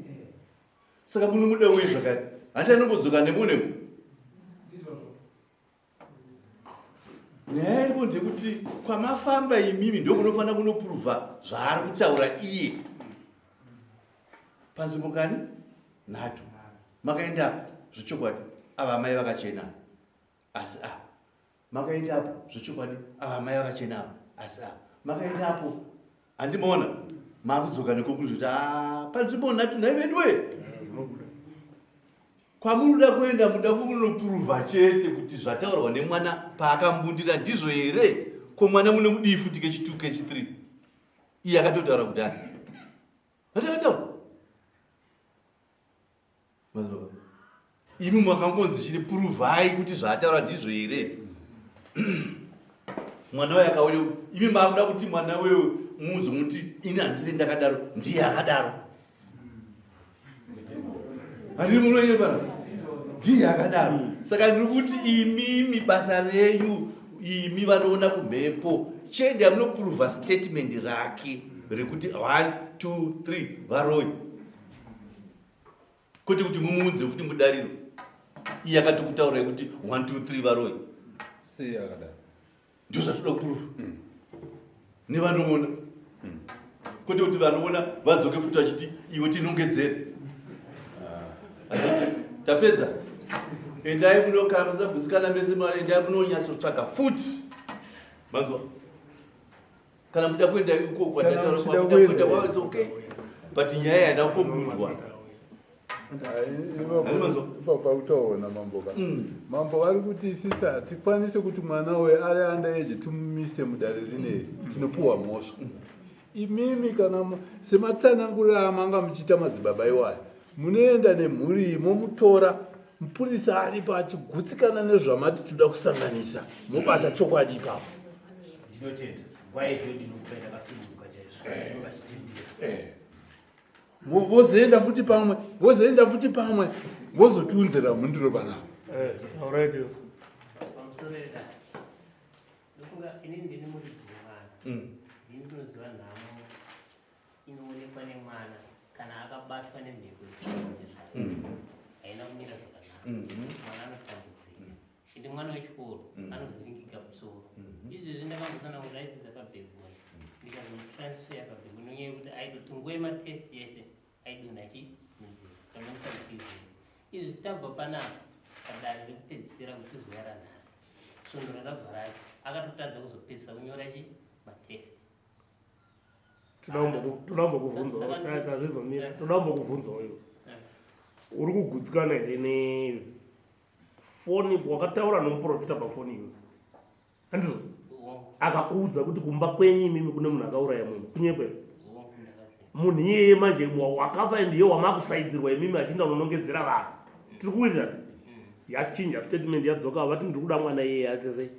Saka munomuda uye zvakare handi anongozvoka nemonemo. Nyaya iripo ndekuti kwamafamba imimi ndokunofanira kunopuruvha zvaari kutaura iye. Panzvimbo kani nato makaenda zvechokwadi ava mai vakachena asi makaendapo zvechokwadi ava mai vakachena asi makaendapo handimaona makudzoka nekonklusion kuti panzvimbo nato nai vedwe kwamunoda kuenda muda kunopuruvha chete kuti zvataurwa nemwana paakambundira ndizvo here. Ko mwana mune kudii futi kechi2 kechi3 iye akatotaura kudhara atakataura imi makangonzi chiri puruvhai kuti zvataura ndizvo here. Mwana wayo akauya imi makuda kuti mwana wewe muzomuti ini handisiri ndakadaro ndiye akadaro. Handiri munoyera pana ndiye akadaro. Saka ndiri kuti imimi basa renyu imi vanoona kumhepo chende amunoprova statement rake rekuti 1 2 3 Varoyi, kwete kuti mumuudze futi mudariro iye akatokutaurai kuti 1 2 3 Varoyi. sei akadaro ndio zvatoda kuprova nevanoona, kwete kuti vanoona vadzoke futi vachiti iwe tinongedzere. Tapedza, endai munokana musina kugutsikana mese, endai munonyatsotsvaga futi. Mazwa, kana muda kuenda ikoko kwandataura it's okay, but nyaya yaenda kumudwa. Papa utaona mambo ka mambo vari kuti sisi hatikwanisi kuti mwana we ari underage timumise mudare rineri, tinopuwa mhosva. Imimi kana sematsanangurira amanga muchiita madzibaba iwayo, munoenda nemhuri momutora, mupurisa aripo achigutsikana nezvamati toda kusanganisa, mobata chokwadi ipapo. Ndinotenda nguva yedu ndinokupaita kasununguka chaizvo vachitendera. Vozoenda futi pamwe vozotiunzira mhunduro panapa. Inini ndini muri dzimwana, ndini ndinoziva nhamo inoonekwa nemwana kana akabatwa nemhepo haina kumira zvakanaka, mwana anotambudzika. Ende mwana wechikoro anovhiringika musoro. Izvezvi ndakambosana kuti aidzi akabhebhura ndikazomutransfer akabhebhura nonyaya yekuti aizoti nguva yematest yese aidonha chimunzira kamanisa kuti izvi tabva panapa padare rekupedzisira kuti zuva ranhasi sondora rabva racho akatotadza kuzopedzisa kunyora matest. Todakumbokuvhunza iwe uri kugutsikana here nefoni wakataura nomuprofita pafoni iwe andizvo akakuudza kuti kumba kwenyu imimi kune munhu akauraya munhu kunyekwe munhu iyeye manje wakafa ndiye wamakusaidzirwa imimi achinda kunongedzera vanhu tiri kuwirira yachinja statement yadzoka vati ndiri kuda mwana iyeye atesei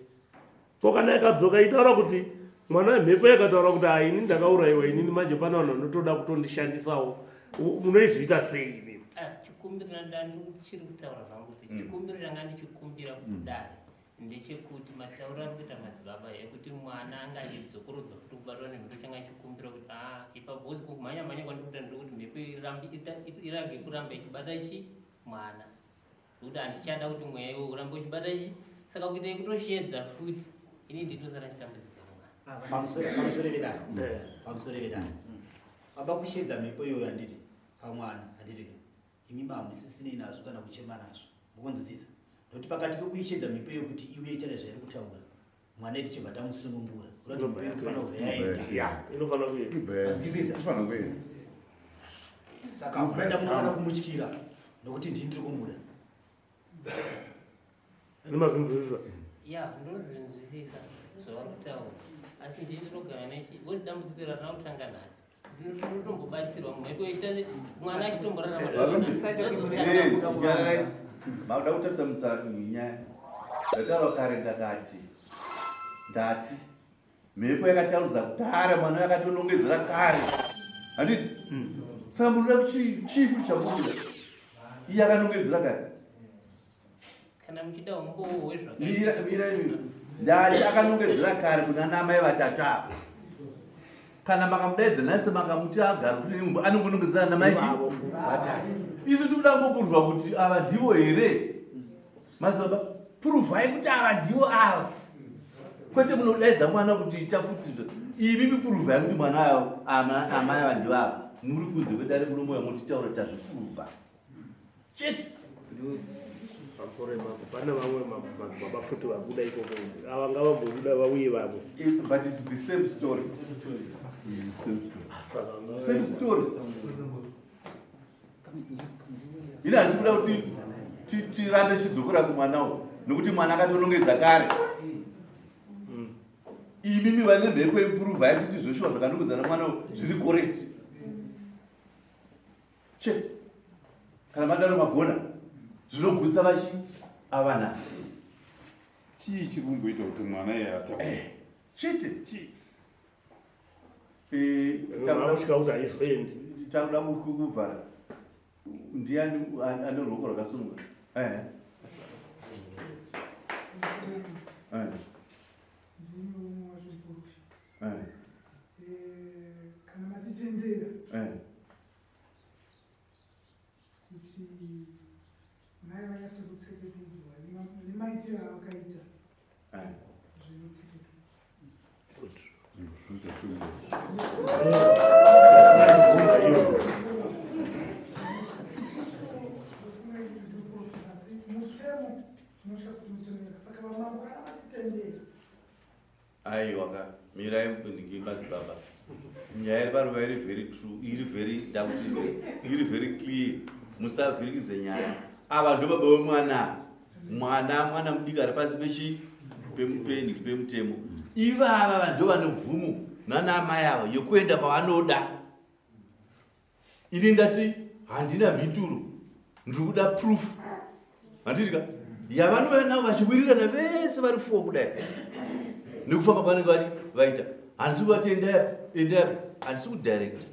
ko kana yakadzoka itaura kuti mwana mhepo yakataura kuti ini ndakaurayiwa inini manje pana vanhu vanotoda kutondishandisawo munoizviita sei imimi? Chikumbiro ndandiri kutaura zvangu kuti chikumbiro changa ndichikumbira kudare ndechekuti matauro ari kuita madzibaba ekuti mwana anga achidzokorodza kuti kubatwa nemhepo changa chikumbira kuti ipapo uzi kumhanya-mhanya kwandikuita ndiri kuti mhepo irage kuramba ichibata mwana nekuti handichada kuti mweya iwo urambe uchibata saka kuita kutoshedza futi ini nditosara chitambudzika mwana pamusoro vedano baba kushedza mhepo iyoyo handiti pamwana handiti imi mamusisine nazvo kana kuchema nazvo mukunzwisisa, nokuti pakati pekuishedza mhepo iyo kuti iwe itare zvairi kutaura mwana tichibva tamusunungura kurati mhepo iri kufanira kubva yaenda, saka mwana tamunofanira kumutyira nokuti ndini ndiri kumuda. Ndinozinzwisisa ndinozinzwisisa zvavari kutaura, asi ndini ndinogara nechi vozi dambudziko rana kutanga nhasi ndinotombobatsirwa mhepo ichita mwana achitomborarama. Mauda kutatsa munyaya ndataura kare ndati mhepo yakataurudza kutara mwana yakatonongedzera kare handiti saka munoda chifu chamuda iye akanongedzera kare kana muchida umbowe mira ndati akanongedzera kare kuna namai vatatu avo. Kana makamudaidza nhasi makamuti agara futi anongonongedzera namai vatatu. Isu tikuda ngokurwa kuti ava ndivo here mazibaba, puruvhai kuti ava ndivo ava, kwete munodaidza mwana kuti ita futi imimi puruvhai kuti mwana ayo amai ava ndivo ava. Muri kunze kwedare muromo yamotitaura tazvipuruvha chete. Pane vamwe madzibaba futi vabuda ikoko ava ngavambobuda vauye vamwe, but it's the same story. Same story. Ini handisi kuda kuti tirambe chidzokora kumwanawo nokuti mwana akatonongedza kare. Imimi vane mhepo impuruvhai kuti zvoshuwa zvakanongedzana mwanawo zviri correct chete. Kana madaro magona zvinogutsa vachi avana chii chiri kumboita kuti mwana iye ataure chete takuda kuvhara ndiani ane ruoko rwakasununga zvavakaita mutemo tinosvika kuti mutemo saka vamambo kana vatitendera aiwa mirai mupindiki madzibaba nyaya iri paruva iri very true iri very clear musavhirikidze nyaya ava ndo baba wemwana mudiki ari pasi pemutemo ivava vanhu ndo vane mvumo nanaamai avo yekuenda pavanoda. Ini ndati handina mhinduro ndiri kuda proof handitika yavanoenda vachiwirirana vese vari 4 kudai nekufamba kwanenge vaita handisi kuvati endaipa handisi kudirecta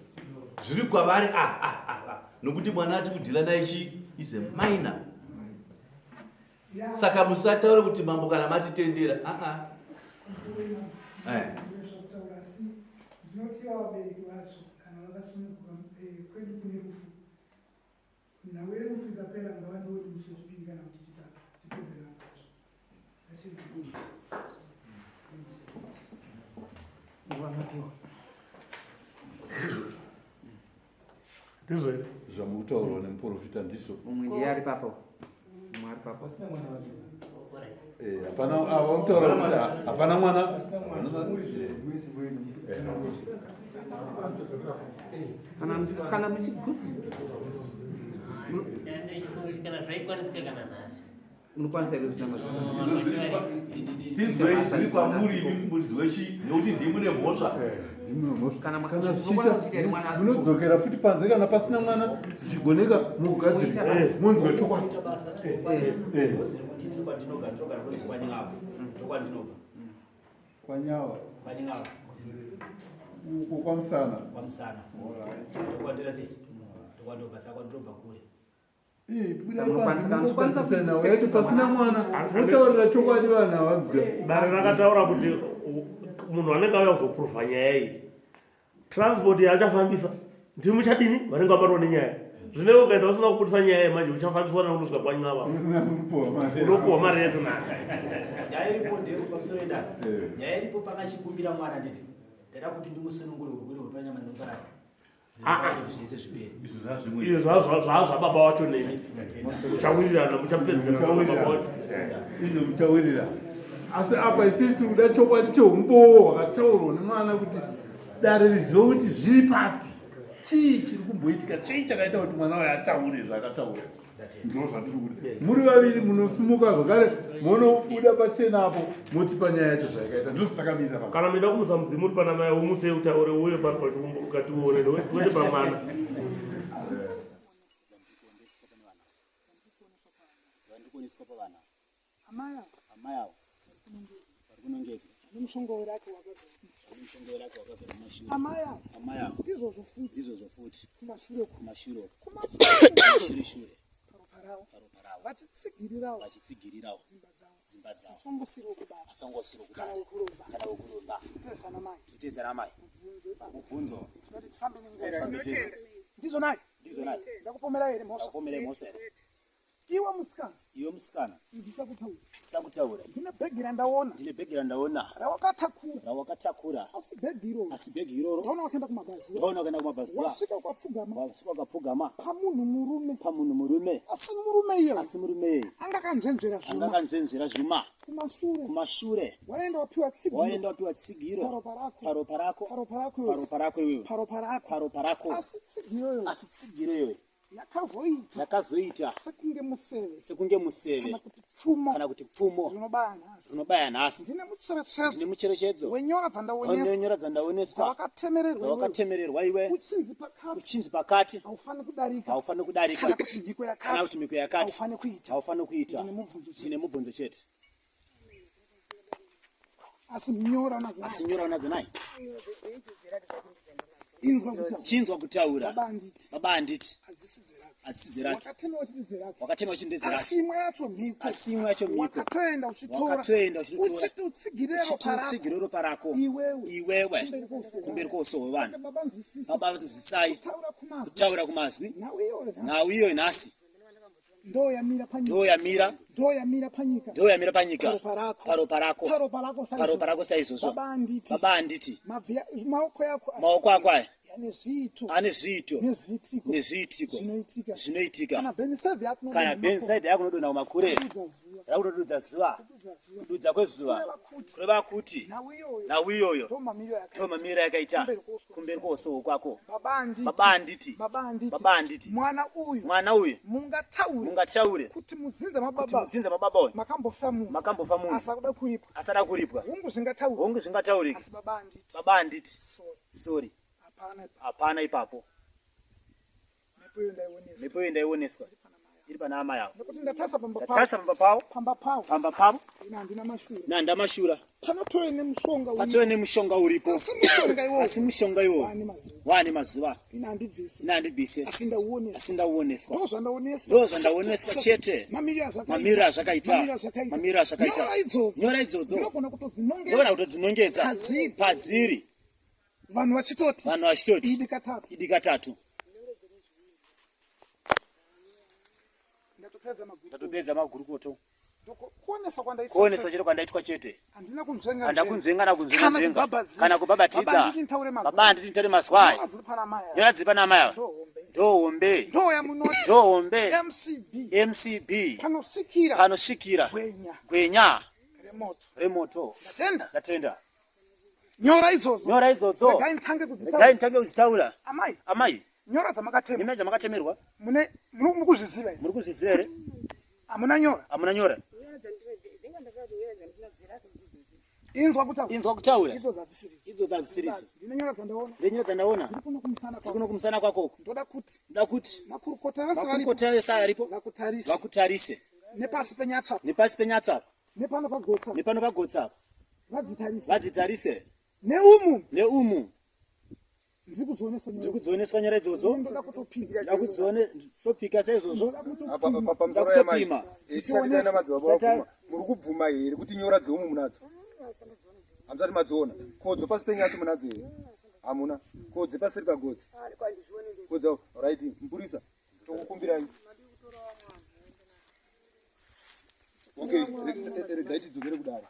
zviri kwavari nokuti mwana ati kudhila naye is a minor. Saka musataure kuti mambo kana matitendera ndinoti vabereki vacho kana vakasununguka kwedu kune rufu nhau yerufu ikapera ngavandooti musi wechipiri kana kuti chitatu tipedze nhau dzacho ndizvo here zvamutaurwa nemuprofita ndizvo mumwe ndiye ari papo hapana avamutaura kuti hapana mwana kana muchiguru unokwanisa tinzwei zviri kwamuri muridzi wechi nokuti ndimune mhosva munodzokera futi panze kana pasina mwana zvichigoneka mugadzirisa munzwe chokwadi kwanyawa uko kwamusana nawo yacho pasina mwana motaurira chokwadi vanhu havanzwa dare rakataura kuti munhu anenge auya kuzopruvha nyaya iyi transport yaachafambisa ndimuchadini vanenge vabatwa nenyaya zvinenge ukaenda usina kuputisa nyaya yemanje uchafambiswa naunozvika kwanyava unopuwa mari yetu naka nyaya iripo ndeko pamusoro edare nyaya iripo pakachikumbira mwana nditi ndada kuti ndimusunungure urwere hwepanyama neparadi zvese zviperi izvo zvababa wacho nemi muchawirirana muchapedzerana baba wacho izvo muchawirirana. Asi apa isisi kuda chokwadi cheumbowo hwakataurwa nemwana kuti dare rizive kuti zviri papi chii chiri kumboitika chii chakaita kuti mwana wayo ataure zvakataura ndizvo zvatiri kuti muri vaviri munosumuka zvakare munobuda pachena apo moti panyaya yacho zvayakaita ndizvo takamisa kana muida kumutsa mudzimu uri pana mai umutsei utaure uye pari pachiumbo ukatione wende pamwana zvandikuoneswa pavana amai avo varikunongedzwa nemushongoro wake wakazara amai avo ndizvozvo futi kumashure paropa ravo vachitsigirirawo dzimba dzavo asangosiro kubata kana wokuromba totezana mai mubvunzo tifambe nengozi ndizo nai ndakupomera here mhosa iwe musikana ndisakutaura ndine bhegi randaona rawakatakura asi bhegi iroro ndaona wakaenda kumabhazi wasvika ukapfugama pamunhu murume asi murume iye anga kanzvenzvera zvuma kumashure waenda wapiwa tsigiro paropa rako asi tsigiro iyoyo yakazoita sekunge museve kana kuti pfumo rinobaya nhasi ndine mucherechedzo wenyora dzandaoneswa dzawakatemererwa iwe uchinzi pakati haufani kudarika kana kuti mhiko yakati haufani kuita ndine mubvunzo chete asi nyora unadzo nai chinzwa kutaura baba handiti hadzisi dzerake wakatema uchindezerake asi imwe yacho mhiko wakatoenda uchitsigire ropa rako iwewe kumberi kwousoro vanhu baba nzwisai kutaura kumazwi nhau iyoyo nhasi ndo yamira ndoyamira panyika paro parako saizvozvo baba anditi maoko ako aya ane zviito zvinoitika kana benside yakunodonha kumakure yakunodudza zuva kududza kwezuva kureva kuti nauyoyo ndo mamiriro yakaita kumberi kwosowo kwako baba anditi mwana uyu mungataure kuti mudzinze mababa uyu makambofa munhu asada kuripwa hongu zvingataurika baba anditi sorry hapana ipapo mhepo iyo ndaioneswa iri pana ama yavo ndatasa pamba pavo nanda mashura patove nemushonga uripo asi mushonga iwo wane mazuva inandibvise asindauoneswa ndo zvandaoneswa chete mamiriro azvakaita nyora idzodzo ndogona kutodzinongedza padziri vanhu vachitoti idikatatu ndatopedza magurukoto kuonesa chete kwandaitwa chete handakunzvenga nakunzvenga kana kubabatidza baba handiti ntaure mazwai nyora dziri pana ama yavo ndohombe mcb panosvikira gwenya remoto ndatenda nyora idzodzo regai ntange kuzitaura amai nyora dzamakatemerwa muri kuzviziva here hamuna nyora inzwa kutaura idzo dzadzisiridzo ndenyora dzandaona dzikuno kumusana kwakoko ndoda kuti makurukota vese aripo vakutarise nepasi penyatsapa nepano pagotsapo vadzitarise neumu ndiri kudzioneswa nyara idzodzo ndakutopika saizvozvo ndakutopima muri kubvuma here kuti nyora dzeumu munadzo hamusati madziona kodzo pasi penyatsi munadzo here hamuna kodzi pasiri pagodzi kodza right mpurisa tokukumbirai okay regai tidzokere kudaro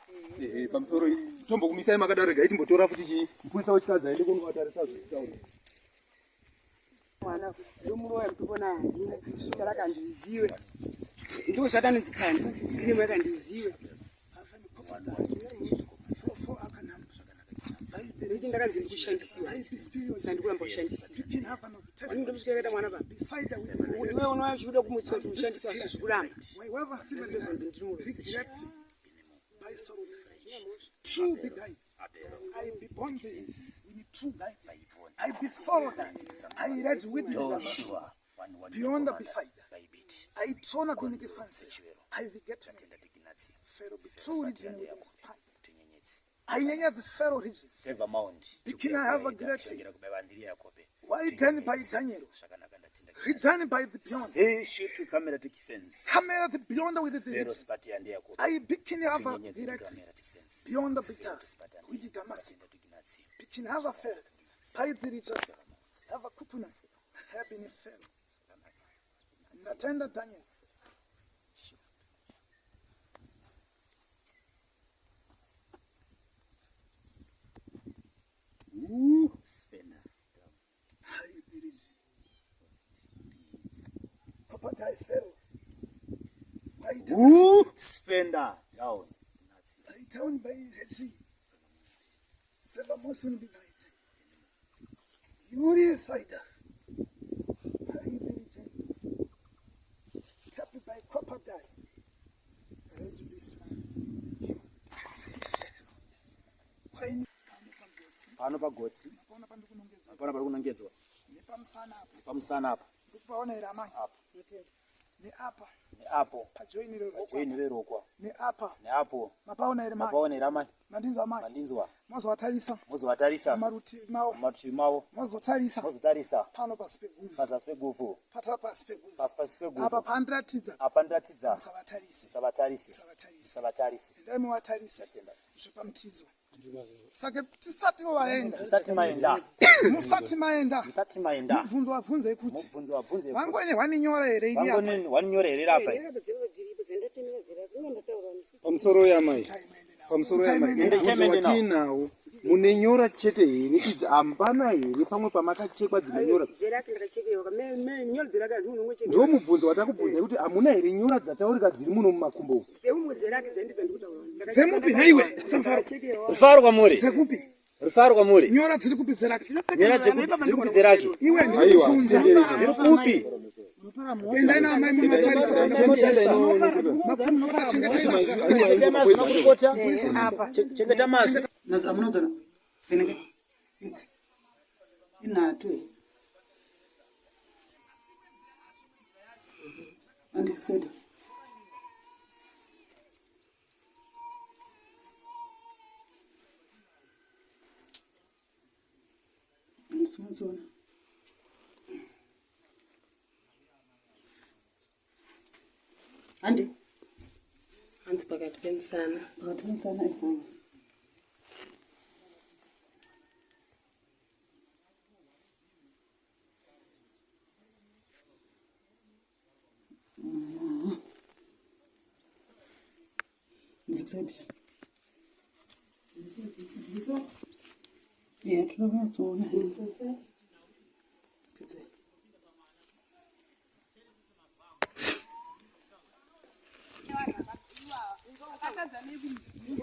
pamusoro tombokumisai makadaro regai timbotora futi chii mpurisa wechikadzi aende kunovatarisa zvitaura mwana yomuroya mtopona charakandiziwe ndo zvakanonzikanda zvinemo yakandiziwe kuti ndakanzi ndikushandisiwa sandikuramba kushandisiwa wanindosvikaita mwana baba iwe unochiuda kumutsa kuti ushandisiwa zvikuramba True be guide. I be born this. We need true guide. I be followed. I read with the beyond the befighter. I turn up in the sunset. I beget Pharaoh be true region with the span. I near the Pharaoh regions. Begin I have a great why then by Daniel? Return by the beyond. Camera the beyond with the regions. I begin to have a great beyond the bitter. We did a massive. Begin have a fair. By the regions. Have a kupuna. Have been a fair. Natenda Daniel. Spinner. Spender down. I down by Hezi. Seven Muslim be night. Yuri cider. Tap by copper die. Arrange this man. Pano pagotsi apana pari kunongedzwa nepamusana apa ndikupaonera amai neapa neapo pajoinire rokwa neapo mapaonera amai mandinzwa mozovatarisa marutivi mavo mozotarisa pano pazasi peguvhu pasi peguvhu apa pandiratidza musavatarisi endai muvatarisa zvepamutizo saka tisati vaenda musati maenda mubvunzo wabvunzei kuti vangone waninyora here waninyora here rapa pamusoro yamai watinawo munenyora chete here idzi hambana here pamwe pamakachekwa dzinenyora ndo mubvunzo watakubvunza kuti hamuna here nyora dzataurika dziri muno mumakumbo dzemupi haiwe Rufaro kwamuri. dzekupi Rufaro kwamuri. nyora dziri kupi dzerake Nyora dziri kupi dzerake. iwe ndikubvunza Dziri kupi. endai naamai mumatarisa Chengeta mazi. Nazo amunodzana. Feneke. Inatu. Andi kuseda. Nsonzona. Andi. Hansi pakati pensana. Pakati pensana ihona. Yeah, tunavyoona.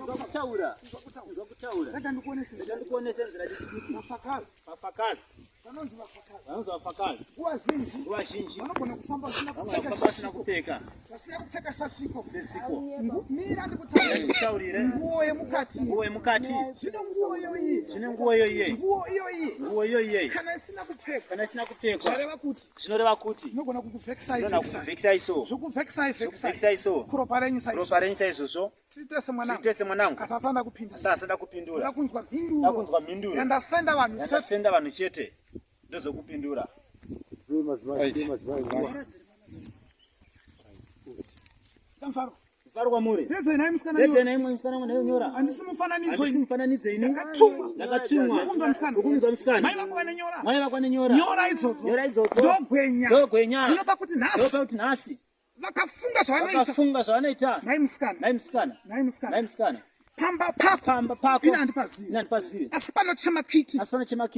Nzokutaura. Reka ndikuonese nzira dikiti. Vafakazi. Vanonzi vafakazi. Nguva zhinji. vanogona kufamba Vasina kupfeka. vasina kupfeka sasiko Sesiko. mira ndikutaurire nguo yemukati Zvine nguo iyoyi nguo iyoyi. nguo iyoyi Kana isina kupfekwa. zvinoreva kuti Zvinogona kukuvhekisai iso. zvokuvhekisai iso. kuropa renyu izvozvo. titese Titese mwanangu. asasanda kupinda Asasanda kupindura. ndakunzwa mhinduro. yandasenda vanhu chete. Ndozokupindura. samfaro Rufaro kwamuri. ndedzenai Ndedzenai musikana mwananyora. handisi mufananidzo mufananidzo ini. ndakatumwa Ukunzwa musikana. mai vako vanenyora Mai vako vanenyora. nyora idzodzo ndogwenya dzinopa kuti nhasi vakafunga zvavanoita. nai musikana pamba pako ina handipazivi asi panochema kiti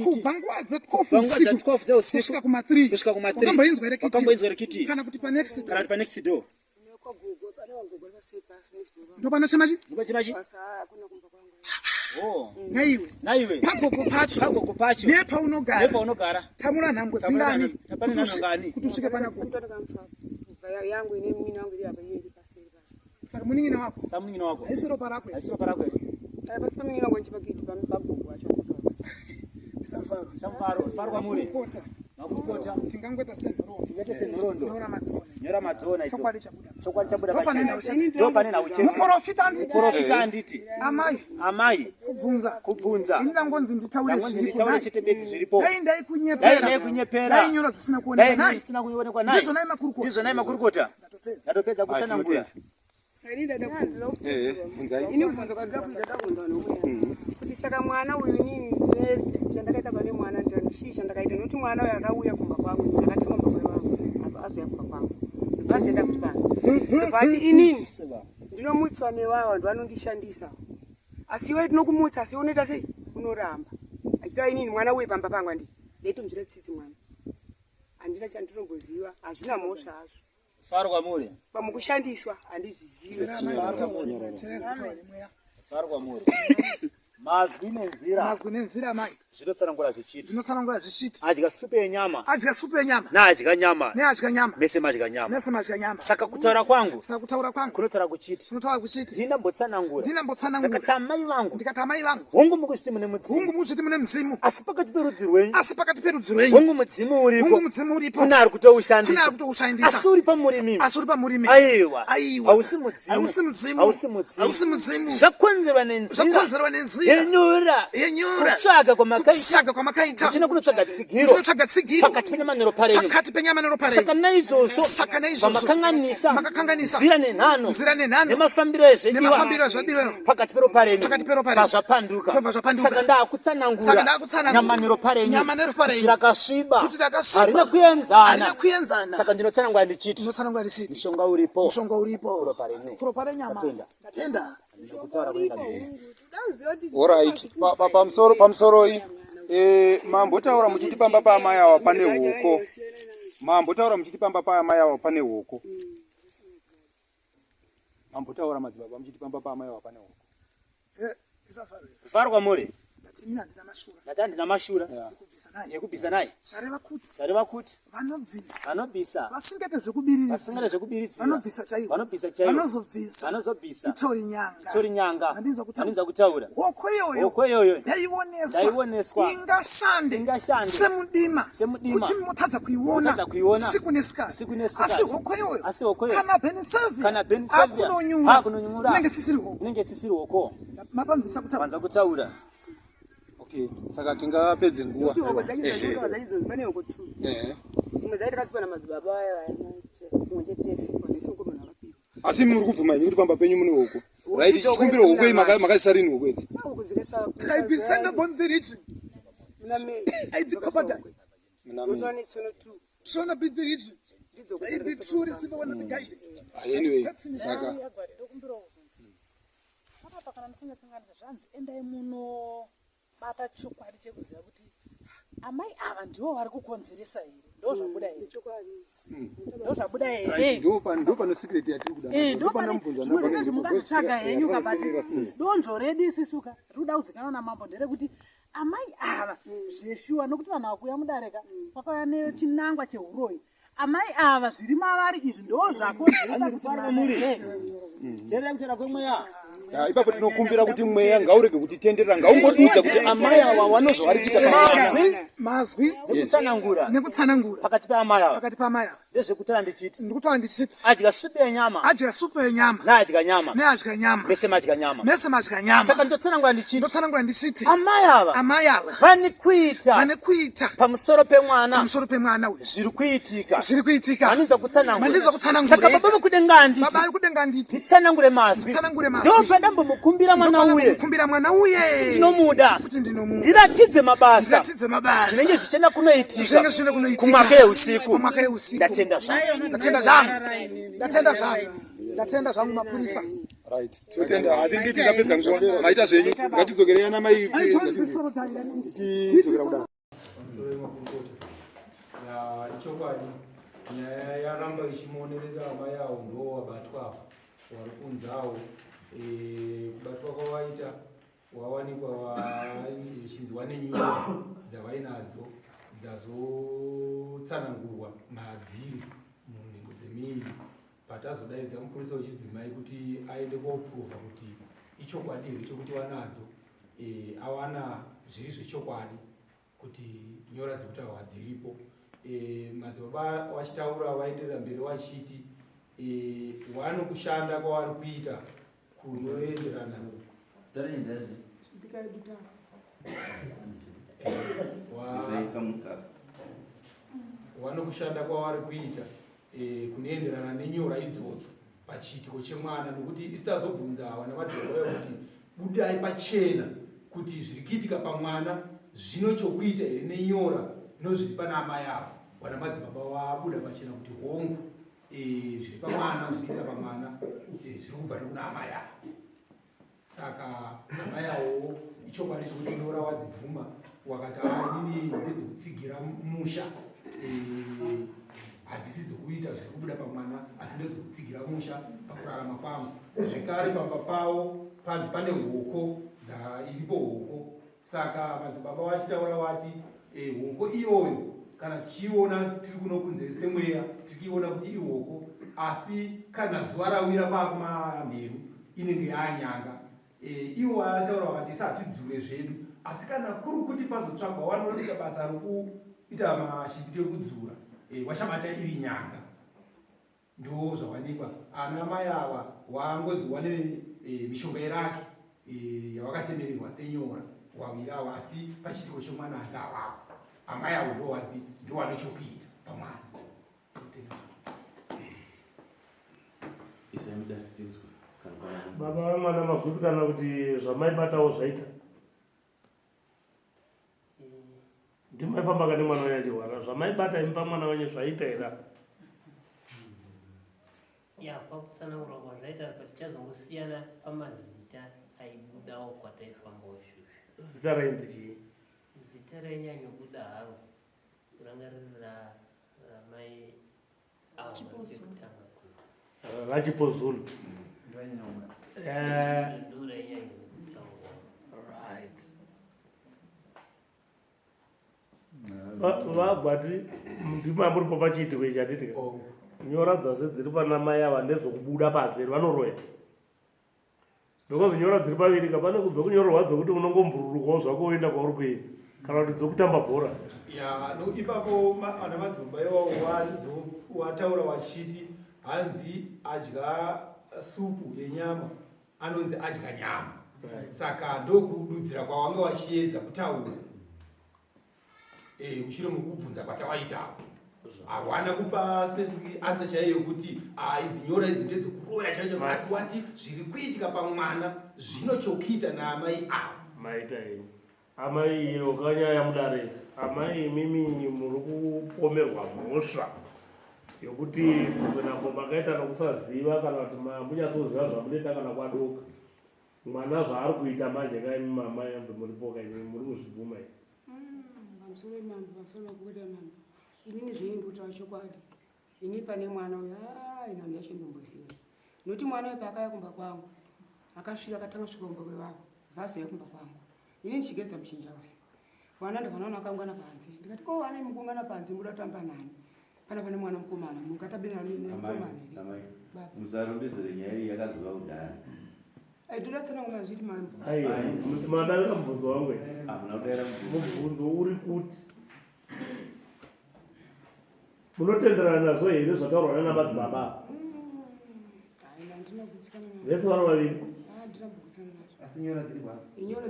kubva nguva dze12 kusvika kuma3 wakamboinzwa rekiti kana kuti panext door ndo panochema chi naiwe pagogo pacho nepaunogara tamura nhambwe dzingani kuti usvike panagogo yangu ine mumina wangu iri apa iri paseri pa. Saka muningina wako. Haisi ropa rako. Basi pamingina wangu nchipakiti pagogo wacho. Samfaro kwamuri. Nakukota. Tingangweta senhorondo. Nyora madzona idzo. Chokwadi chabuda pachini. Ndo panena uchete. Muprofita anditi. Amai. Kubvunza. Ini ngonzi nditaure chete beti zviripo. Dai kunyepera. Dai nyora dzisina kuonekwa naye. Ndizvo nai makurukota. Ndatopedza kutsanangura. Ini kubvunza kwandira kuita ndakunzwa nomwe. Kuti saka mwana uyu nini chandakaita pane mwana ndani chandakaita noti mwana uyu akauya kumba kwangu ndakatuma baba wangu apa azoya kumba kwangu. Ndazenda kuti bani. Ndivati inini ndinomutsa newawa vantu vanondishandisa. Asi wewe tinokumutsa asi unoita sei? Unoramba. Achita inini mwana uyu pamba pangu andi. Ndaitomjira tsitsi mwana. Andina chandinombziva, hazvina mhosva hazvo. Faro kwamuri. Pamukushandiswa handizvizive. Faro kwamuri. Mazwi nenzira mai. Zvinotsanangura zvichiti. Adya supu yenyama. Neadya nyama. Mese madya nyama. Saka kutaura kwangu. Kunotaura kuchiti. Ndinambotsanangura. Ndikati amai vangu. Hongu mukushiti mune mudzimu. Asi pakati perudzi rwenyu. Hongu mudzimu uripo. Kuna ari kutoushandisa. Asi uri pamuri mimi. Aiwa. Hausi mudzimu. Zvakonzerwa nenzira. yenyura kutsvaga kwamakaita zvichina kunotsvaga tsigiro pakati penyama neropa renyu. Saka naizvozvo vamakanganisa nzira nenhano nemafambiro ezvediwa pakati peropa renyu zvazvapanduka. Saka ndakutsanangura nyama neropa renyu kuti rakasviba harina kuenzana. Saka ndinotsanangura ndichiti mushonga uripo kuropa renyama. Alright, pamusoro iyi mambotaura muchiti pamba paamai ava pane huko. Mambotaura muchiti pamba paamai ava pane huko. Mambotaura madzibaba muchiti pamba paamai ava pane huko. Kufara kwamuri ndina mashura yekubvisa naye sareva kuti vanobvisa vasingete zvekubiririsa vanobvisa chaivo vanozobvisa itori nyanga andinza kutaura hoko iyoyo ndaioneswa ingashande semudima kuti mutadza kuiona siku nesikati asi hoko iyoyo kana beni sevia hakunonyungura inenge sisiri hoko mapamvisa kutaura. Okay, saka tingapedze nguva. Pane hoko 2. Dzimwe dzaiti kasipwa namadzibaba asi muri kubvuma kuti pamba penyu mune hoko. Right, chikumbiro hoko makazisa rini hoko idzi? I be sent upon the rich. I be kapata. Sona be the rich. I be true receive one of the guide. Anyway, saka pakana musingakanganisa zvanzi endai muno bata chokwadi chekuziva kuti amai ava ndivo vari kukonzeresa here. Ndozvabuda here ndo pano secret yatiri kuda ndopano mungazvitsvaga henyu kabati donzvo redu isisuka rikuda kuzikanwa namambo nderekuti amai ava zveshuwa nokuti vanhu vakuuya mudareka kwakauya nechinangwa chehuroyi. Amai ava zviri mavari izvi ndo zvakonzeresa kuti terera kutera kwemweya. Ipapo tinokumbira kuti mweya ngaurege kuti tenderera ngaungodudza kuti amai ava vanozvavari kuita mazwi nekutsanangura pakati paamai ava ndezvekutaura ndichiti adya supu yenyama neadya nyama mese madya nyama. Saka ndotsanangura ndichiti amai ava vane kuita pamusoro pemwana zviri kuitika vanonza kutsanangura. Saka baba vakudenga nditi tsanangure mazwi ndopandambomukumbira mwana uye kuti ndinomuda ndiratidze mabasa zvinenge zvichenda kunoitika kumwaka yeusiku. ndatenda zvangu mapurisa. Right. Totenda hatingi tikapedza nguva maita zvenyu ngatidzokerei ana mai tidzokera kudaro. Chokwadi nyaya yaramba ichimuoneredza amai avo ndo wabatwa vari kunzawo kubatwa kwavaita wawanikwa vachinzwa nenyaya dzavainadzo dzazotsanangurwa madziri munhengo dzemiri patazodaidza mupurisa wechidzimai kuti aende kopruvha kuti ichokwadi here chokuti vanadzo awana zviri zvechokwadi kuti nyora dzekutaurwa dziripo. Madzibaba vachitaura vaenderera mberi vachiti vanokushanda kwavari kuita kunoenderana vanokushanda kwavari kuita kunoenderana nenyora idzodzo pachiitiko chemwana, nokuti isitazobvunza vana madhokotera kuti budai pachena kuti zviri kuitika pamwana zvino chokuita here nenyora nozviri pana amai avo. Vana madzibaba vabuda pachena kuti hongu zviri pamwana zvinoita pamwana zviri kubva nekuna amai avo. Saka amai avo ichokwadi chokuti nyora wadzibvuma wakati inini ndedzekutsigira musha hadzisi dzokuita zviri kubuda pamwana asi ndedzekutsigira musha pakurarama kwangu. Zvekare pamba pavo panzi pane hoko iripo hoko. Saka madzibaba vachitaura vati hoko iyoyo kana tichiona tiri kunokunzerese mweya tichiona kuti ihoko, asi kana zuva rawira pakumanheru inenge yanyanga. Ivo vataura vati isatidzure zvedu, asi kana kuri kuti pazotsvagwa wanoona kuita basa rokuita mashipiti ekudzura washabata iri nyanga. Ndo zvawanikwa ana mai ava wangodziwane mishonga iraki yavakatemererwa senyora waviri avo asi pachitiko chomwana hanzi avavo amai avo ndowadzi ndowane chokuita pamwana baba vamwana magutsikana kuti zvamaibatawo zvaita ndimaifamba kane mwana wenyu achirwara zvamaibata imi pamwana wenyu zvaita era ya pakutsanangura kwazvaita patichazongosiyana pamazita aibudawo kwataifambawo shushu zita rainzi chii zita rainyanyobuda haro kurangarira ramai avekutanga rachipozulu vagwati ndimamuripo pachiitiko ichi atitika nyora dzose dziri pana mai ava ndedzokubuda padziri vanoroya because nyora dziri pavirika pane kubva kunyorerwa dzokuti unongombururukawo zvako uenda kwauri kuenda kana kuti dzokutamba bhora ipapo ana madzimba iwawo wataura wachiti hanzi adya supu yenyama anonzi adya nyama saka ndokududzira kwawanga wachiedza kutaura mushure mekubvunza kwatawaitawo hawana kupa specific answer chaiyo kuti idzi nyora idzi ndedzekuroya chaicho asi wati zviri kuitika pamwana zvinochokuita naamai avo maita henyu amai iyo kanyaya Mudare amai mimi muri kupomerwa mhosva yokuti kunapo makaita nokusaziva kana kuti munyatsoziva zvamunoita kana kwadoka mwana zvaari kuita manje kaimi mamai ambe muripo kaimi muri kuzvibvuma i pamusoro mambo pamusoro makuda mambo inini zveini kutaura chokwadi ini pane mwana uyo inani yachindomboziva nokuti mwana uyo paakaya kumba kwangu akasvika akatanga svika kumba kwevavo vazouya kumba kwangu ini ndichigeza muchinja usi wana ndivanaona akaungana panze ndikati ko ane mukungana panze muda kutamba nani pana pane mwana mukomana mungatabira mukomana ere musarondedzere nyaya iyi yakazova kudhara ndodatsana kumazviti mambo madavira mubvunzo wangu mubvunzo uri kuti munotenderana nazvo here zvataurwa nana madzibaba vese vano vaviri nyora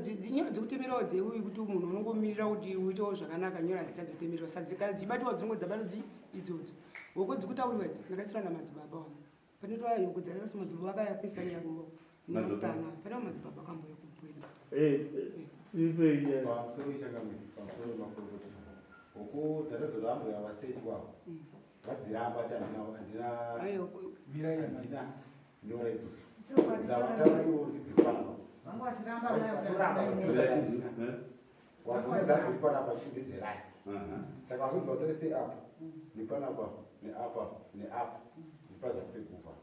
dzekutemerawo dzeuyu kuti munhu unongomirira kuti uitewo zvakanaka nyora dzadzotemerera sadzikana dzibatiwa dzinongo dzabatodzi idzodzo hoko dzikutauriwa idzi ndakasirana madzibaba wangu panoitwa hoko dzarivasi madzibaba akayapesa nyakumbo nasikana pana madzibaba akamboya kumpwena hoko dzaradzorambwa vasekwavo vadziramba handina nyora idzodzo dzavatauriwo dzipanapa wakuzadzipanapa chidedzerai saka vasonzi vatorese apa nepanapa neapa neapa nepazasi pekufa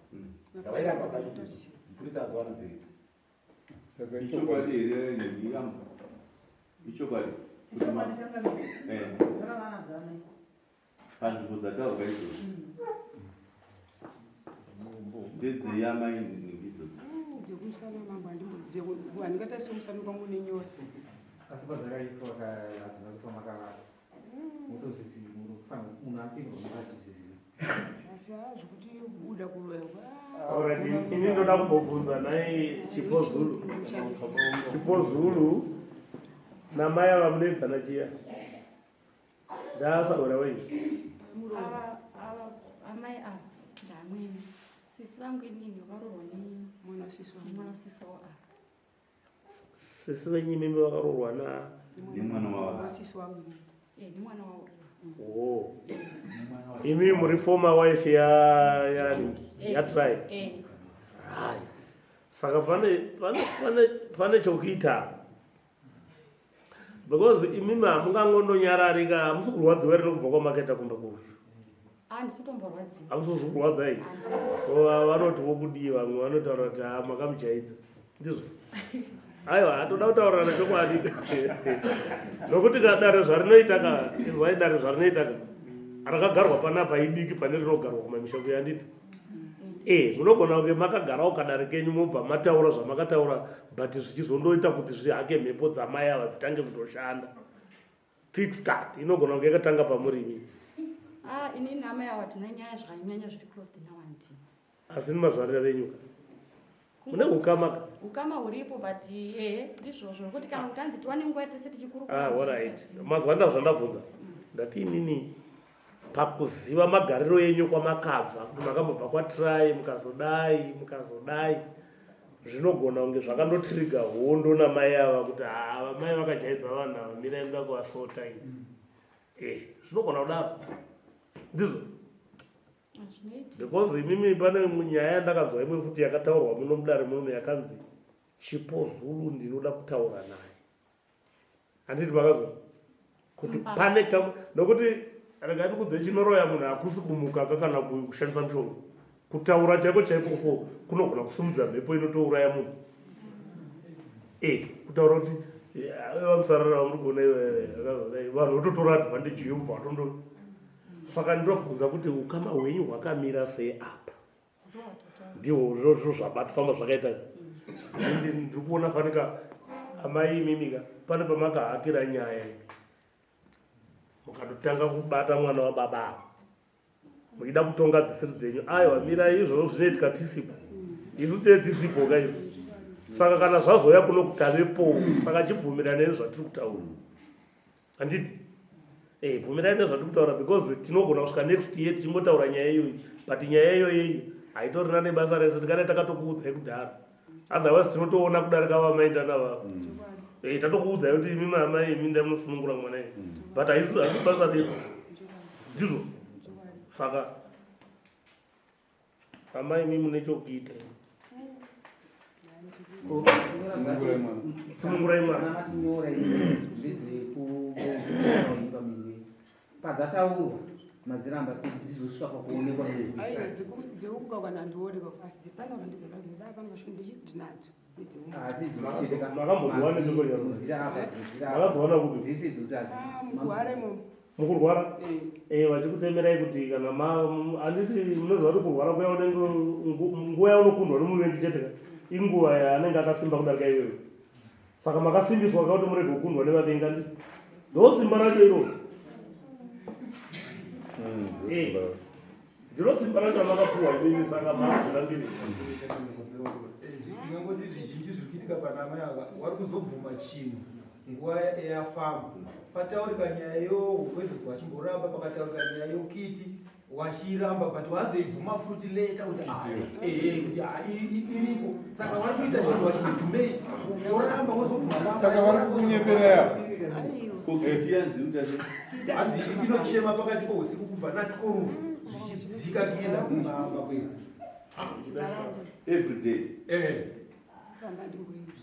dzavairamba dzakuti mupurisa azowana dzei ichokwadi here nemiyamu ichokwadi panzvimbo dzataurwa idzodzo ndedzeyamaini idzodzo dzekumusana mambo handingataisa musana kwangu nenyora asi padzakaiswa kadzina kusoma kavara motozvizivi munhu anotengerwa asi zvekuti uda kuroya ini ndoda kumbobvunza nai chipozulu namai ava munoedzana chiya ndaasaura wenyu amai ava ndamweni sisi vangu inini vakarorwa nemwanasisi wavo sisi venyu mimi vakarorwa nemwana wavo nemwana wavo imi muri former wife yatribe saka pane chokuita because imimi hamungangondonyararika hamusi kurwadziwa ere kubva kwamaketa kumba kuvi hamusi kurwadza i vanoti wokudii vamwe vanotaura kuti makamujaidza ndizvo aiwa hatoda kutaurana chokwadi nokuti kadare zvarinoitaka inzwai dare zvarinoitaka rakagarwa panapa idiki pane rinogarwa kumamisha kuya handiti munogona kunge makagarawo kadare kenyu mobva mataura zvamakataura but zvichizondoita kuti zvihake mhepo dzamai ava dzitange kutoshanda quick start inogona kunge yakatanga pamurimi inini amai ava tina nyaya zvakanyanya zviri close nawanti asi nimazvarira venyuka mune ukama ukama uripo but ndizvozvo kuti kana kuti anzi tiwane nguva tese tichikurukura alright mazwanda zvandabvunza ndati inini pakuziva magariro enyu kwamakabva kuti makambobva kwatrai mukazodai zvinogona kunge zvakandotriga hondo namai ava kuti mai vakajaidza vanhu ava mirai muda kuvasota ini zvinogona kudaro ndizvo because imimi pane nyaya yandakabva imwe futi yakataurwa muno Mudare muno yakanzi chipo Zulu ndinoda kutaura naye handiti makazwa kuti pane nokuti regati kudze chinoroya munhu hakusi kumuka kana kushandisa mushonga kutaura chaiko chaikoko kunogona kusumudza mhepo inotouraya munhu kutaura kuti vamusarara murigona vanhu vototora advantage yobva vatondo saka ndinobvunza kuti ukama hwenyu hwakamira sei apa ndihwo zvo zvabatwa zvakaita ndiri kuona fanika amai mimika pane pamakahakira nyaya mukatotanga kubata mwana wababa muchida kutonga dzisiri dzenyu aiwa mirai izvozvo zvinoitika tisipo isu tisipo kaizvi saka kana zvazoya kuno kutavepo saka chibvumirane nezvatiri kutaura handiti bvumirai nezvatiri kutaura because tinogona kusvika next year tichimbotaura nyaya iyoyi but nyaya iyoyi haitorina nebasa rese tikana takatokuudzai kudhara otherwise tinotoona kudarika vamaindana vavo tatokuudzai kuti imi mamai imi ndamunosunungura mwana iyi but haisi basa resu ndizvo saka amai imi mune chokuita sunungurai mwana padzataurwa madziramba dzizosvika pakuonekwa dzeuka kana ndiodeka asi dzipana vandidzaa pana vashondichi ndinadzo mukurwaremo mukurwara vachikutemerai kuti kana handiti munoziva kuti kurwara kuya unenge nguva yaunokundwa nemuvengi cheteka inguva yaanenge akasimba kudarika iwewe saka makasimbiswa kakuti murege kukundwa nevavengi anditi ndo simba racho iroro ndiro simba racho amakapuwa imimi saka maazvirambiri tinongoti zvizhinji zviri kuitika pana mai ava vari kuzobvuma chinhu nguva yafamba pataurika nyaya yougwedzodzwa wachimboramba pakataurika nyaya yokiti wachiramba but wazoibvuma futi leta kuti iripo saka vari kuita chinhu wachidhumei woramba wozobvumasaka vari kunyeperera hanzi inochema pakati pousiku kubva natikorufu zvichidzika kuenda kumakwedzi everyday kamba ndimboizvi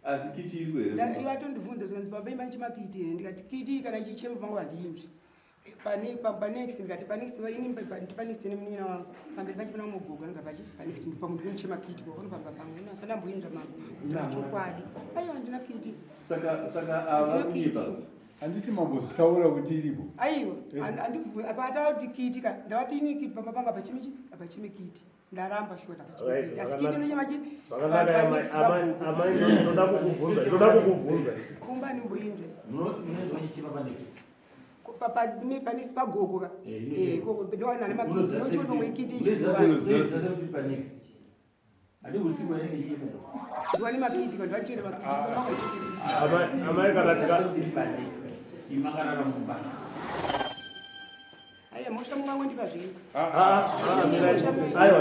asi kiti iri kwere ivatondibvunza zvanzi baba imba ndichimakiti ine ndikati kiti kana ichichema pangu handiimzvi panext ndikati panext panext nemunina wangu pamberi pachi pana mugogo anga panext pamuntu ndinochema kiti kwakanopamba pamwe asandamboinzva mambo chokwadi aiwa ndina kiti saka ava kuipa handiti mambozvitaura kuti iripo aiwa apataura kuti kiti ka ndavati ini kiti pamba panga apachemi kiti ndaramba shota pachikiti asi kiti nochemachi ndoda kukubvunza kumba nimboinzve panesti pagogo ka ndowana nemakiti nochoti pomwe kiti ndiwane makiti ka ndivachire makiti amai kana aya mosha mumamwe ndipa zvinhu aiwa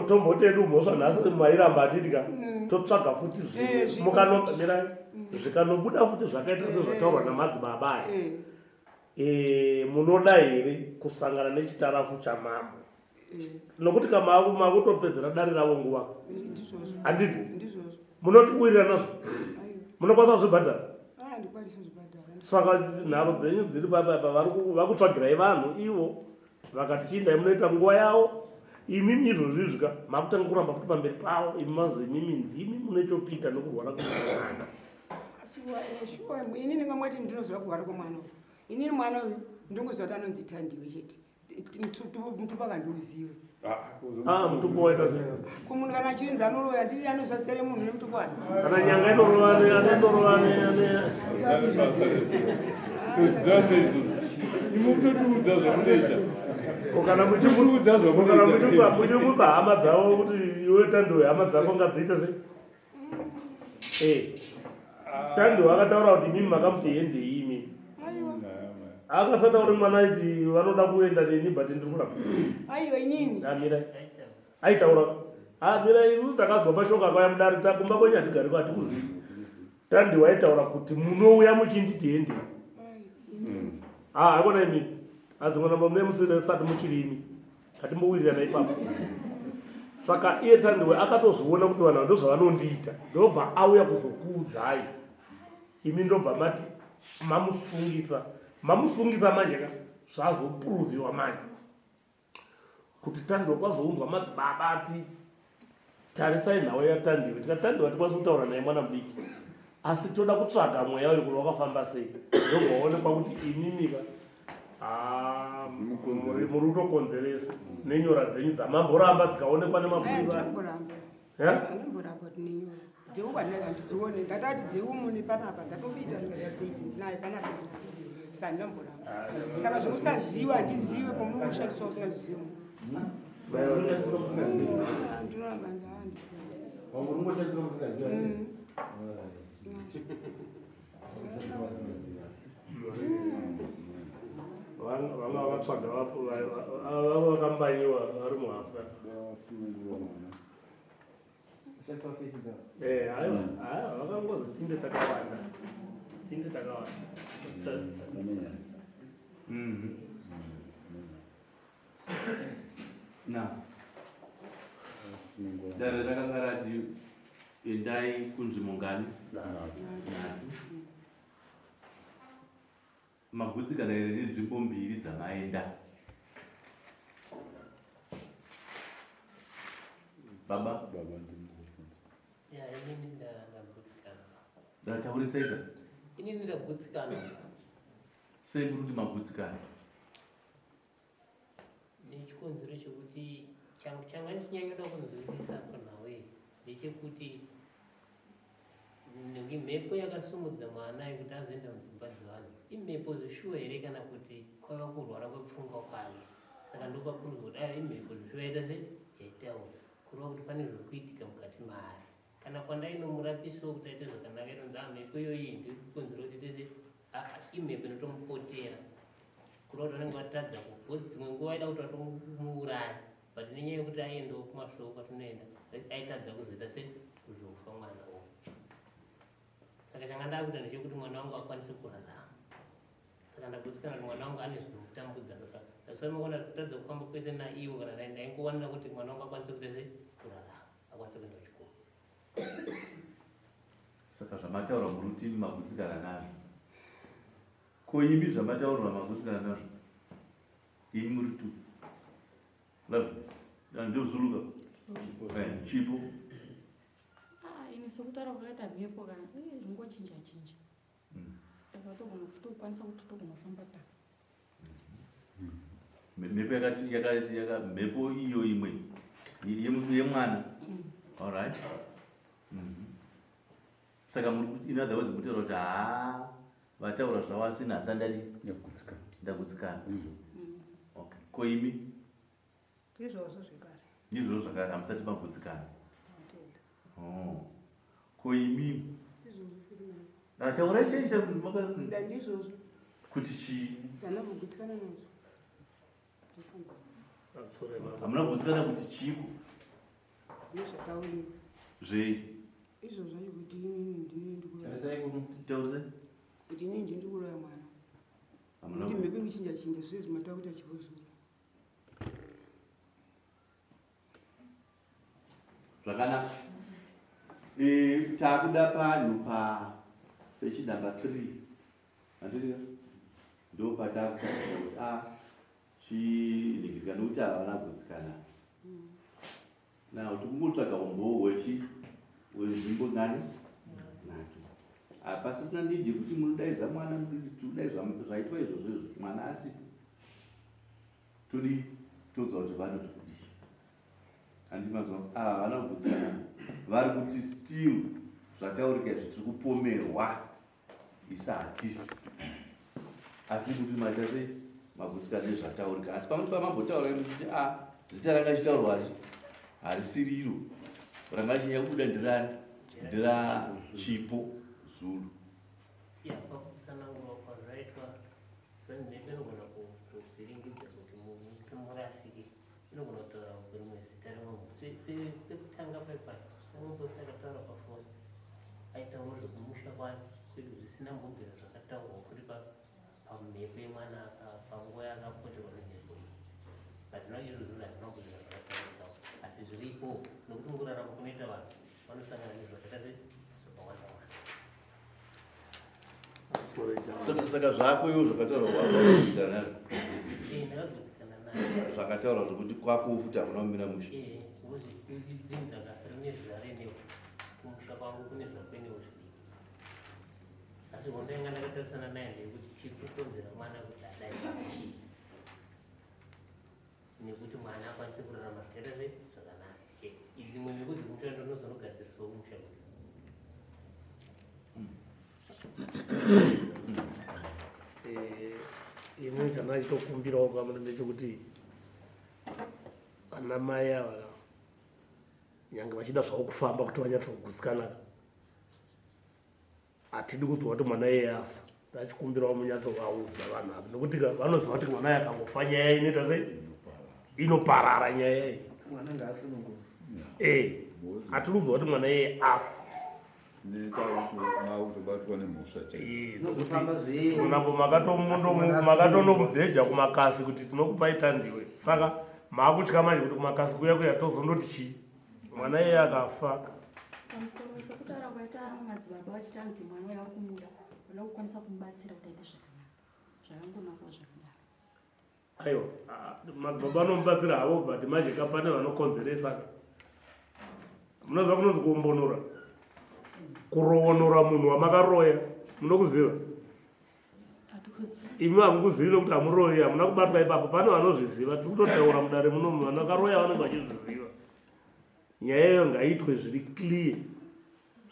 tombotedu mhosva nhasi mairamba atitika totsvaga futi mirai zvikanobuda futi zvakaita sezvataurwa namadzibaba aya munoda here kusangana nechitarafu chamambo nokuti kamakutopedzera dare ravo nguva handiti munotibuirira nazvo munokwanisa kuzvibhadhara saka nharo dzenyu dziri vakutsvagirai vanhu ivo vakati chiindai munoita nguva yavo imimi izvozvizvika makutanga kuramba futi pamberi pavo imi mazi imimi ndimi mune chopita nokurwara kwemwana inini ngamwati ndinoziva kurwara kwemwana uyu inini mwana uyu ndongoziva kuti anonzi Tandiwe chete mutupo akandiuzive mutupo waita kumunhu kana achirinzi anoroya ndiri anozasitere munhu nemutupo wake kana nyanga inorovane imutotiudza zvamunoita Kana muchimupa hama dzavo kuti iwe Tando hama dzako ngadziite sei? Tando akataura kuti mimi makamuti hendei imi. Akasataura mwana iti vanoda kuenda neni but ndiri kuramba. Aiwa inini. Amira. Aitaura. Amira isusu takazwa mashoko akauya Mudare takumba kwenye hatigari kwatikuzivi. Tando waitaura kuti munouya muchinditi hendei. Akona imi. Adzimwana mune musire sati muchirimi. Katimbowirirana ipapo. Saka iye Tando akatozoona kuti vanhu ndozvavanondiita. Ndobva auya kuzokuudzai. Imi ndobva mati mamusungisa manje ka zvazopuruviwa manje kuti Tando kwazounzwa madzibaba ati tarisai nhau yaTandiwe tikaTandiwe tikwanisa kutaura naye mwana mudiki asi toda kutsvaga mweya uyu kuti wakafamba sei ndobvaonekwa kuti imimika muri kutokonzeresa nenyora dzenyu dzamamboramba dzikaonekwa nemapurisa dzeuba ndidzione ngatati dzeumuni panapa ngatobita naye panapa sandamboramba saka zvokusaziva handizive pamunenge kushandiswa usingazvizivi ndinoramba vanga vatsvaga vakambanyiwa vari muhafwa vakangozi tinde takawanda Dare rakanga rati endai kunzvimbo ngani magutsikana iri nenzvimbo mbiri dzamaenda baba inini ndagutsikana. Taurisei Inini ndagutsikana. Sei kuti magutsikana? Nechikonzero chekuti changa ndichinyanyoda kunzwisisa panhau iyi ndechekuti mhepo yakasumudza mwana yekuti azoenda mudzimba dzevanhu imhepo zvishuwa here kana kuti kwava kurwara kwepfungwa kwake. Saka ndopapuruza kuti imhepo zvishuwa yaita sei yaitaura kureva kuti pane zviri kuitika mukati maari kana kwandainorapisawo kuti aite zvakanaka inonzi mhepo iyoyi ndikukonzera kuti tese imhepo inotomupotera kureva kuti vanenge vatadza kubhozi dzimwe nguva aida kuti vatomuuraya but nenyaya yekuti aendawo kumashowo kwatinoenda aitadza kuzoita sei kuzofa mwana uyu. Saka changa ndakuita ndechekuti mwana wangu akwanise kurarama. Saka ndagutsikana kuti mwana wangu ane zvinomutambudza saka asivamakona kutadza kufamba kwese naiwo kana ndaingowanira kuti mwana wangu akwanise kuita sei kurarama akwanise kuenda kuchikoro. Saka zvamataura muruti magutsikana nazvo ko imi zvamataurwa magutsikana nazvo imi muri tu ndozuluka chipo ini sokutaura kwakaita mhepo kana zvingochinja chinja saka togona futi kukwanisa kuti togona kufamba ta mhepo yakati mhepo iyo imwe yemwana alright saka in other words mutaura kuti vataura zvavo asi nhasi ndagutsikana okay ko imi izvozvo zvekare izvozvo zvakare hamusati magutsikana ko imi taura ndizvozvo kuti chii ndana kugutsikana nazvo hamuna kugutsikana kuti chiiko nezvakaoneka zvei izvozvo kuti inini kuti inini ndiri kuroya mwana kuti mhepo ikuchinja chinja zvive zvimataura kuti achivozora zvakanaka takuda panhu pechi namba 3 handiti ndo patakutaura kuti chiningirika nokuti havana kugutsikana na tikungotsvaga umboo wenzvimbo ngani nacho pasina ndiji kuti munodaidza mwana todaidzwa zvaitwa izvozvo mwana asipo todi toziva kuti vanoti kudii handimaziva havana kugutsikana vari kuti still zvataurika zvitiri kupomerwa isu hatisi asi kuti maita sei magutsikana nezvataurika asi pamwe pamambotaura kuti zita ranga chitaurwa harisiri iro ranga chinyanya kubuda ndirani ndira chipo Zulu pakutsanangurwa kwazvaitwa zvanzvinoita inogona kuzviringidza kuti muti murasiki inogona kutaura rimwe zita rimwe sekutanga paipai ambosi akataura pafoni aitaura zvekumusha kwani kuti zvisina mbobvira zvakataurwa kuri pamhepo yemwana panguva yakapoterwa nemhepo iyi hatina izvo zvinhu hazvinambobvira zvakataurika asi zviripo nokuti murarama kunoita vanhu vanosangana nezvakata saka zvako iwo zvakataurwa zvakataurwa zvokuti kwako futi hakuna kumira mushe uzvidzinza rine zvarenewo kumusha kwangu kune zvakwenewo zvidiki asi hondo yanga ndakatarisana naye ndeyekuti chiri kukonzera mwana kuti adai chii nekuti mwana akwanise kurarama zvitaita zvakanaka dzimwe mhiko dzekumusha ndonozonogadzirisawo musha imwe chanachitokumbirawo kamwe ndechekuti ana mai ava nyange vachida zvavo kufamba kuti vanyatsa kugutsikana hatidi kudziwa kuti mwana iye afa ndachikumbirawo munyatso vaudza vanhu ava nekuti vanoziva kuti mwana iye akangofa nyaya inoita sei inoparara nyaya iyi hatidi kudziwa kuti mwana iye afa napo makatonomubheja kumakasi kuti tinokupaita ndiwe saka maakutya manje kuti kumakasi kuya kuya tozondoti chii mwana iye akafa pamusoro sekutaura kwaita madzibaba vachiti anzi mwana uya uri kumuda oda kukwanisa kumubatsira kuti aite zvakanaka zvakangonakuwa zvakadaro aiwa madzibaba anomubatsira havo but manje kapane vanokonzeresa munoziva kunonzi kuombonora kuroonora munhu wamakaroya munokuziva imi hamukuzivi nokuti hamuroyi hamuna kubatwa ipapo pane vanozviziva tiri kutotaura mudare muno munhu vanakaroya vanenge vachizviziva nyaya iyo ngaitwe zviri clear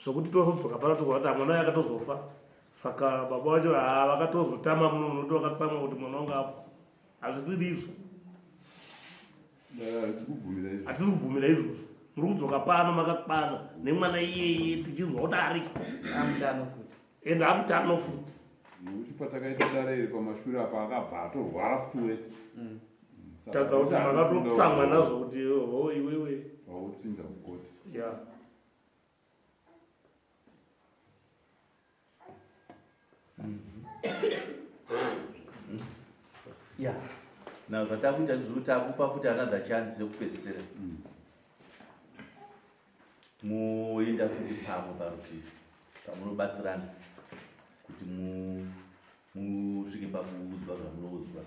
zvokuti tozodzoka pano tozwa kuti mwana uyo akatozofa saka baba vacho vakatozotama muno munoti vakatsamwa kuti mwana wangu afa hazvisiri izvo hatisi kubvumira izvozvo muri kudzoka pano makakwana nemwana iyeye tichizwa kuti ariko ende amutano futi nokuti patakaita dare iri pamashure apa akabva atorwara futi wese tadza kuti makatotsamwa nazvo kuti ho iwewe waupinza kukoti na zvatakuita zvokuti akupa futi another chance yekupedzisira moenda futi pamwe parutivi pamunobatsirana kuti musvike pakuudzwa zvamunoudzwa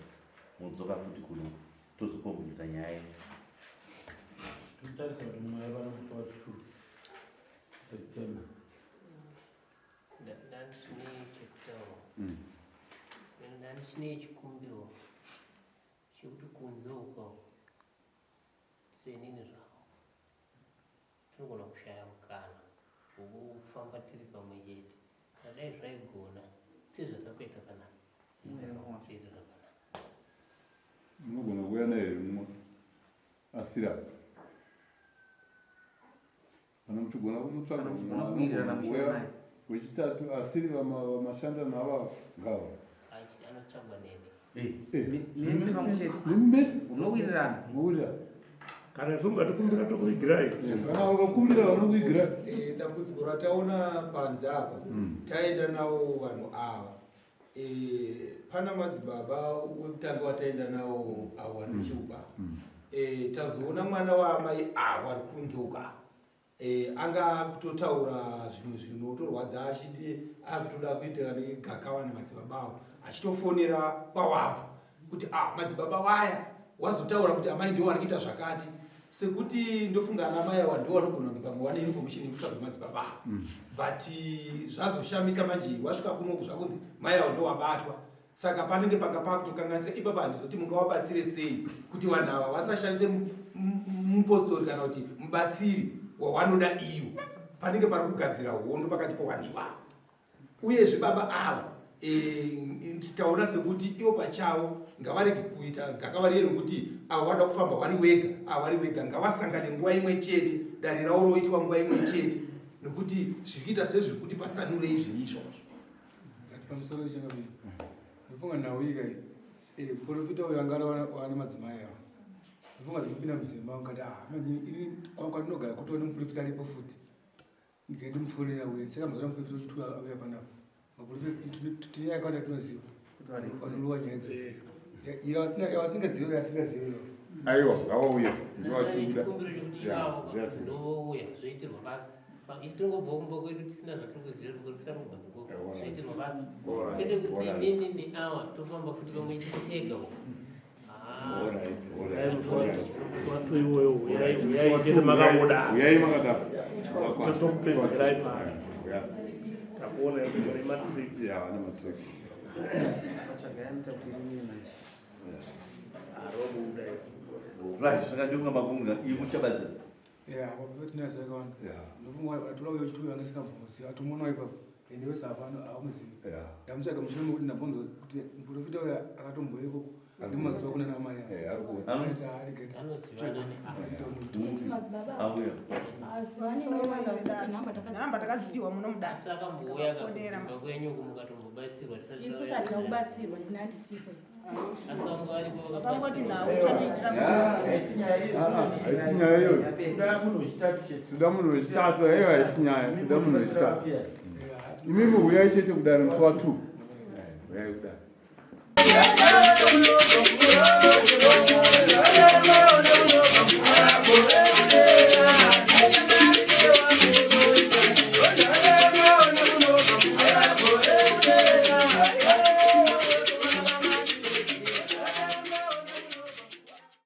mudzoka futi kuno tozokombinisa nyaya totarisa kuti mwana vanokupa 2 September ndandine chekutaura ndandine chikumbiro chekuti kunze uko senini zvavo tinogona kushaya mukana wokufamba tiri pamwe chete kadai zvaigona sezvatakuita panapa munogona kuuya naye mumwe asira kana muchigona kumutsvaga mumwe wechitatu asiri vamashanda nava ngava anotsvagwa nene kana sungatokumbira tokuigirai kana vakakumbira vanokuigirai dambudziko rataona panze apa taenda navo vanhu ava pana madzibaba wekutanga wataenda navo avo vari chiubaba tazoona mwana waamai avo ari kunzoka anga kutotaura zvimwe zvinotorwadza achiti akutoda kuita negakawa nemadzibaba avo achitofonera kwawapo kuti madzibaba waya wazotaura kuti amai ndiwo ari kuita zvakati sekuti ndofunga ana mai ava ndiwo vanogona kunge pamwe wane information yekutaura madzibaba but zvazoshamisa manje wasvika kunoku zvakunzi mai avo ndo wabatwa saka panenge panga pakutokanganisa ipapa handizoti mungawabatsire sei kuti vanhu ava vasashandise mupostori kana kuti mubatsiri wawanoda iwo panenge pari kugadzira hondo pakati pawanhu ivavo uyezve baba ava taona sekuti ivo pachavo ngavarege kuita gakavariyero kuti avo vada kufamba vari wega ngavasangane nguva imwe chete dare ravo roitwa nguva imwe chete nekuti zvirikuita sezviri kuti patsanurei zvinhu izvozvo pamusoro wechengamiri ndofunga nhau ika muprofita uyo anga wana madzimai avo ndofunga zvekupinda mudzimba ungati ini kwandinogara kutoona muprofita aripo futi ndikaende mufonera uye saka mazora muprofita kuti auya panapa maprofita tinyaya yakawanda tinoziva vanoluwa nyaya yawasingazivi yasingazivi aiwa ngawauya ndiwatikuda ndouya zvoitirwa ichitongobva kumba kwedu tisina zvatikuziva kusarubanduko zvoitirwa baba kwete kuti nini awa tofamba futi pamwe chitotega uyai makatapa totopedzerai pano takuona ane matrix right zvakadionga magunga iyi muchabaza tinazakawanda ndofunga atola uyo chituyo angasingamboziva atomona ipapo ende wese apano amuzivi ndamutsvaga mushure mekuti ndabonza kuti muprofita uyo akatomboiko ndimazuva kuna namai nhamba takadzipiwa muno kwenyuku mukatombobatsirwa isusu hatina kubatsirwa ndinandisipo pangoti nawo haisi nyaya iyoyo tuda munhu wechitatu aiwa haisi nyaya tuda munhu wechitatu imimi uyai chete kudare musi wa 2 uyai kudare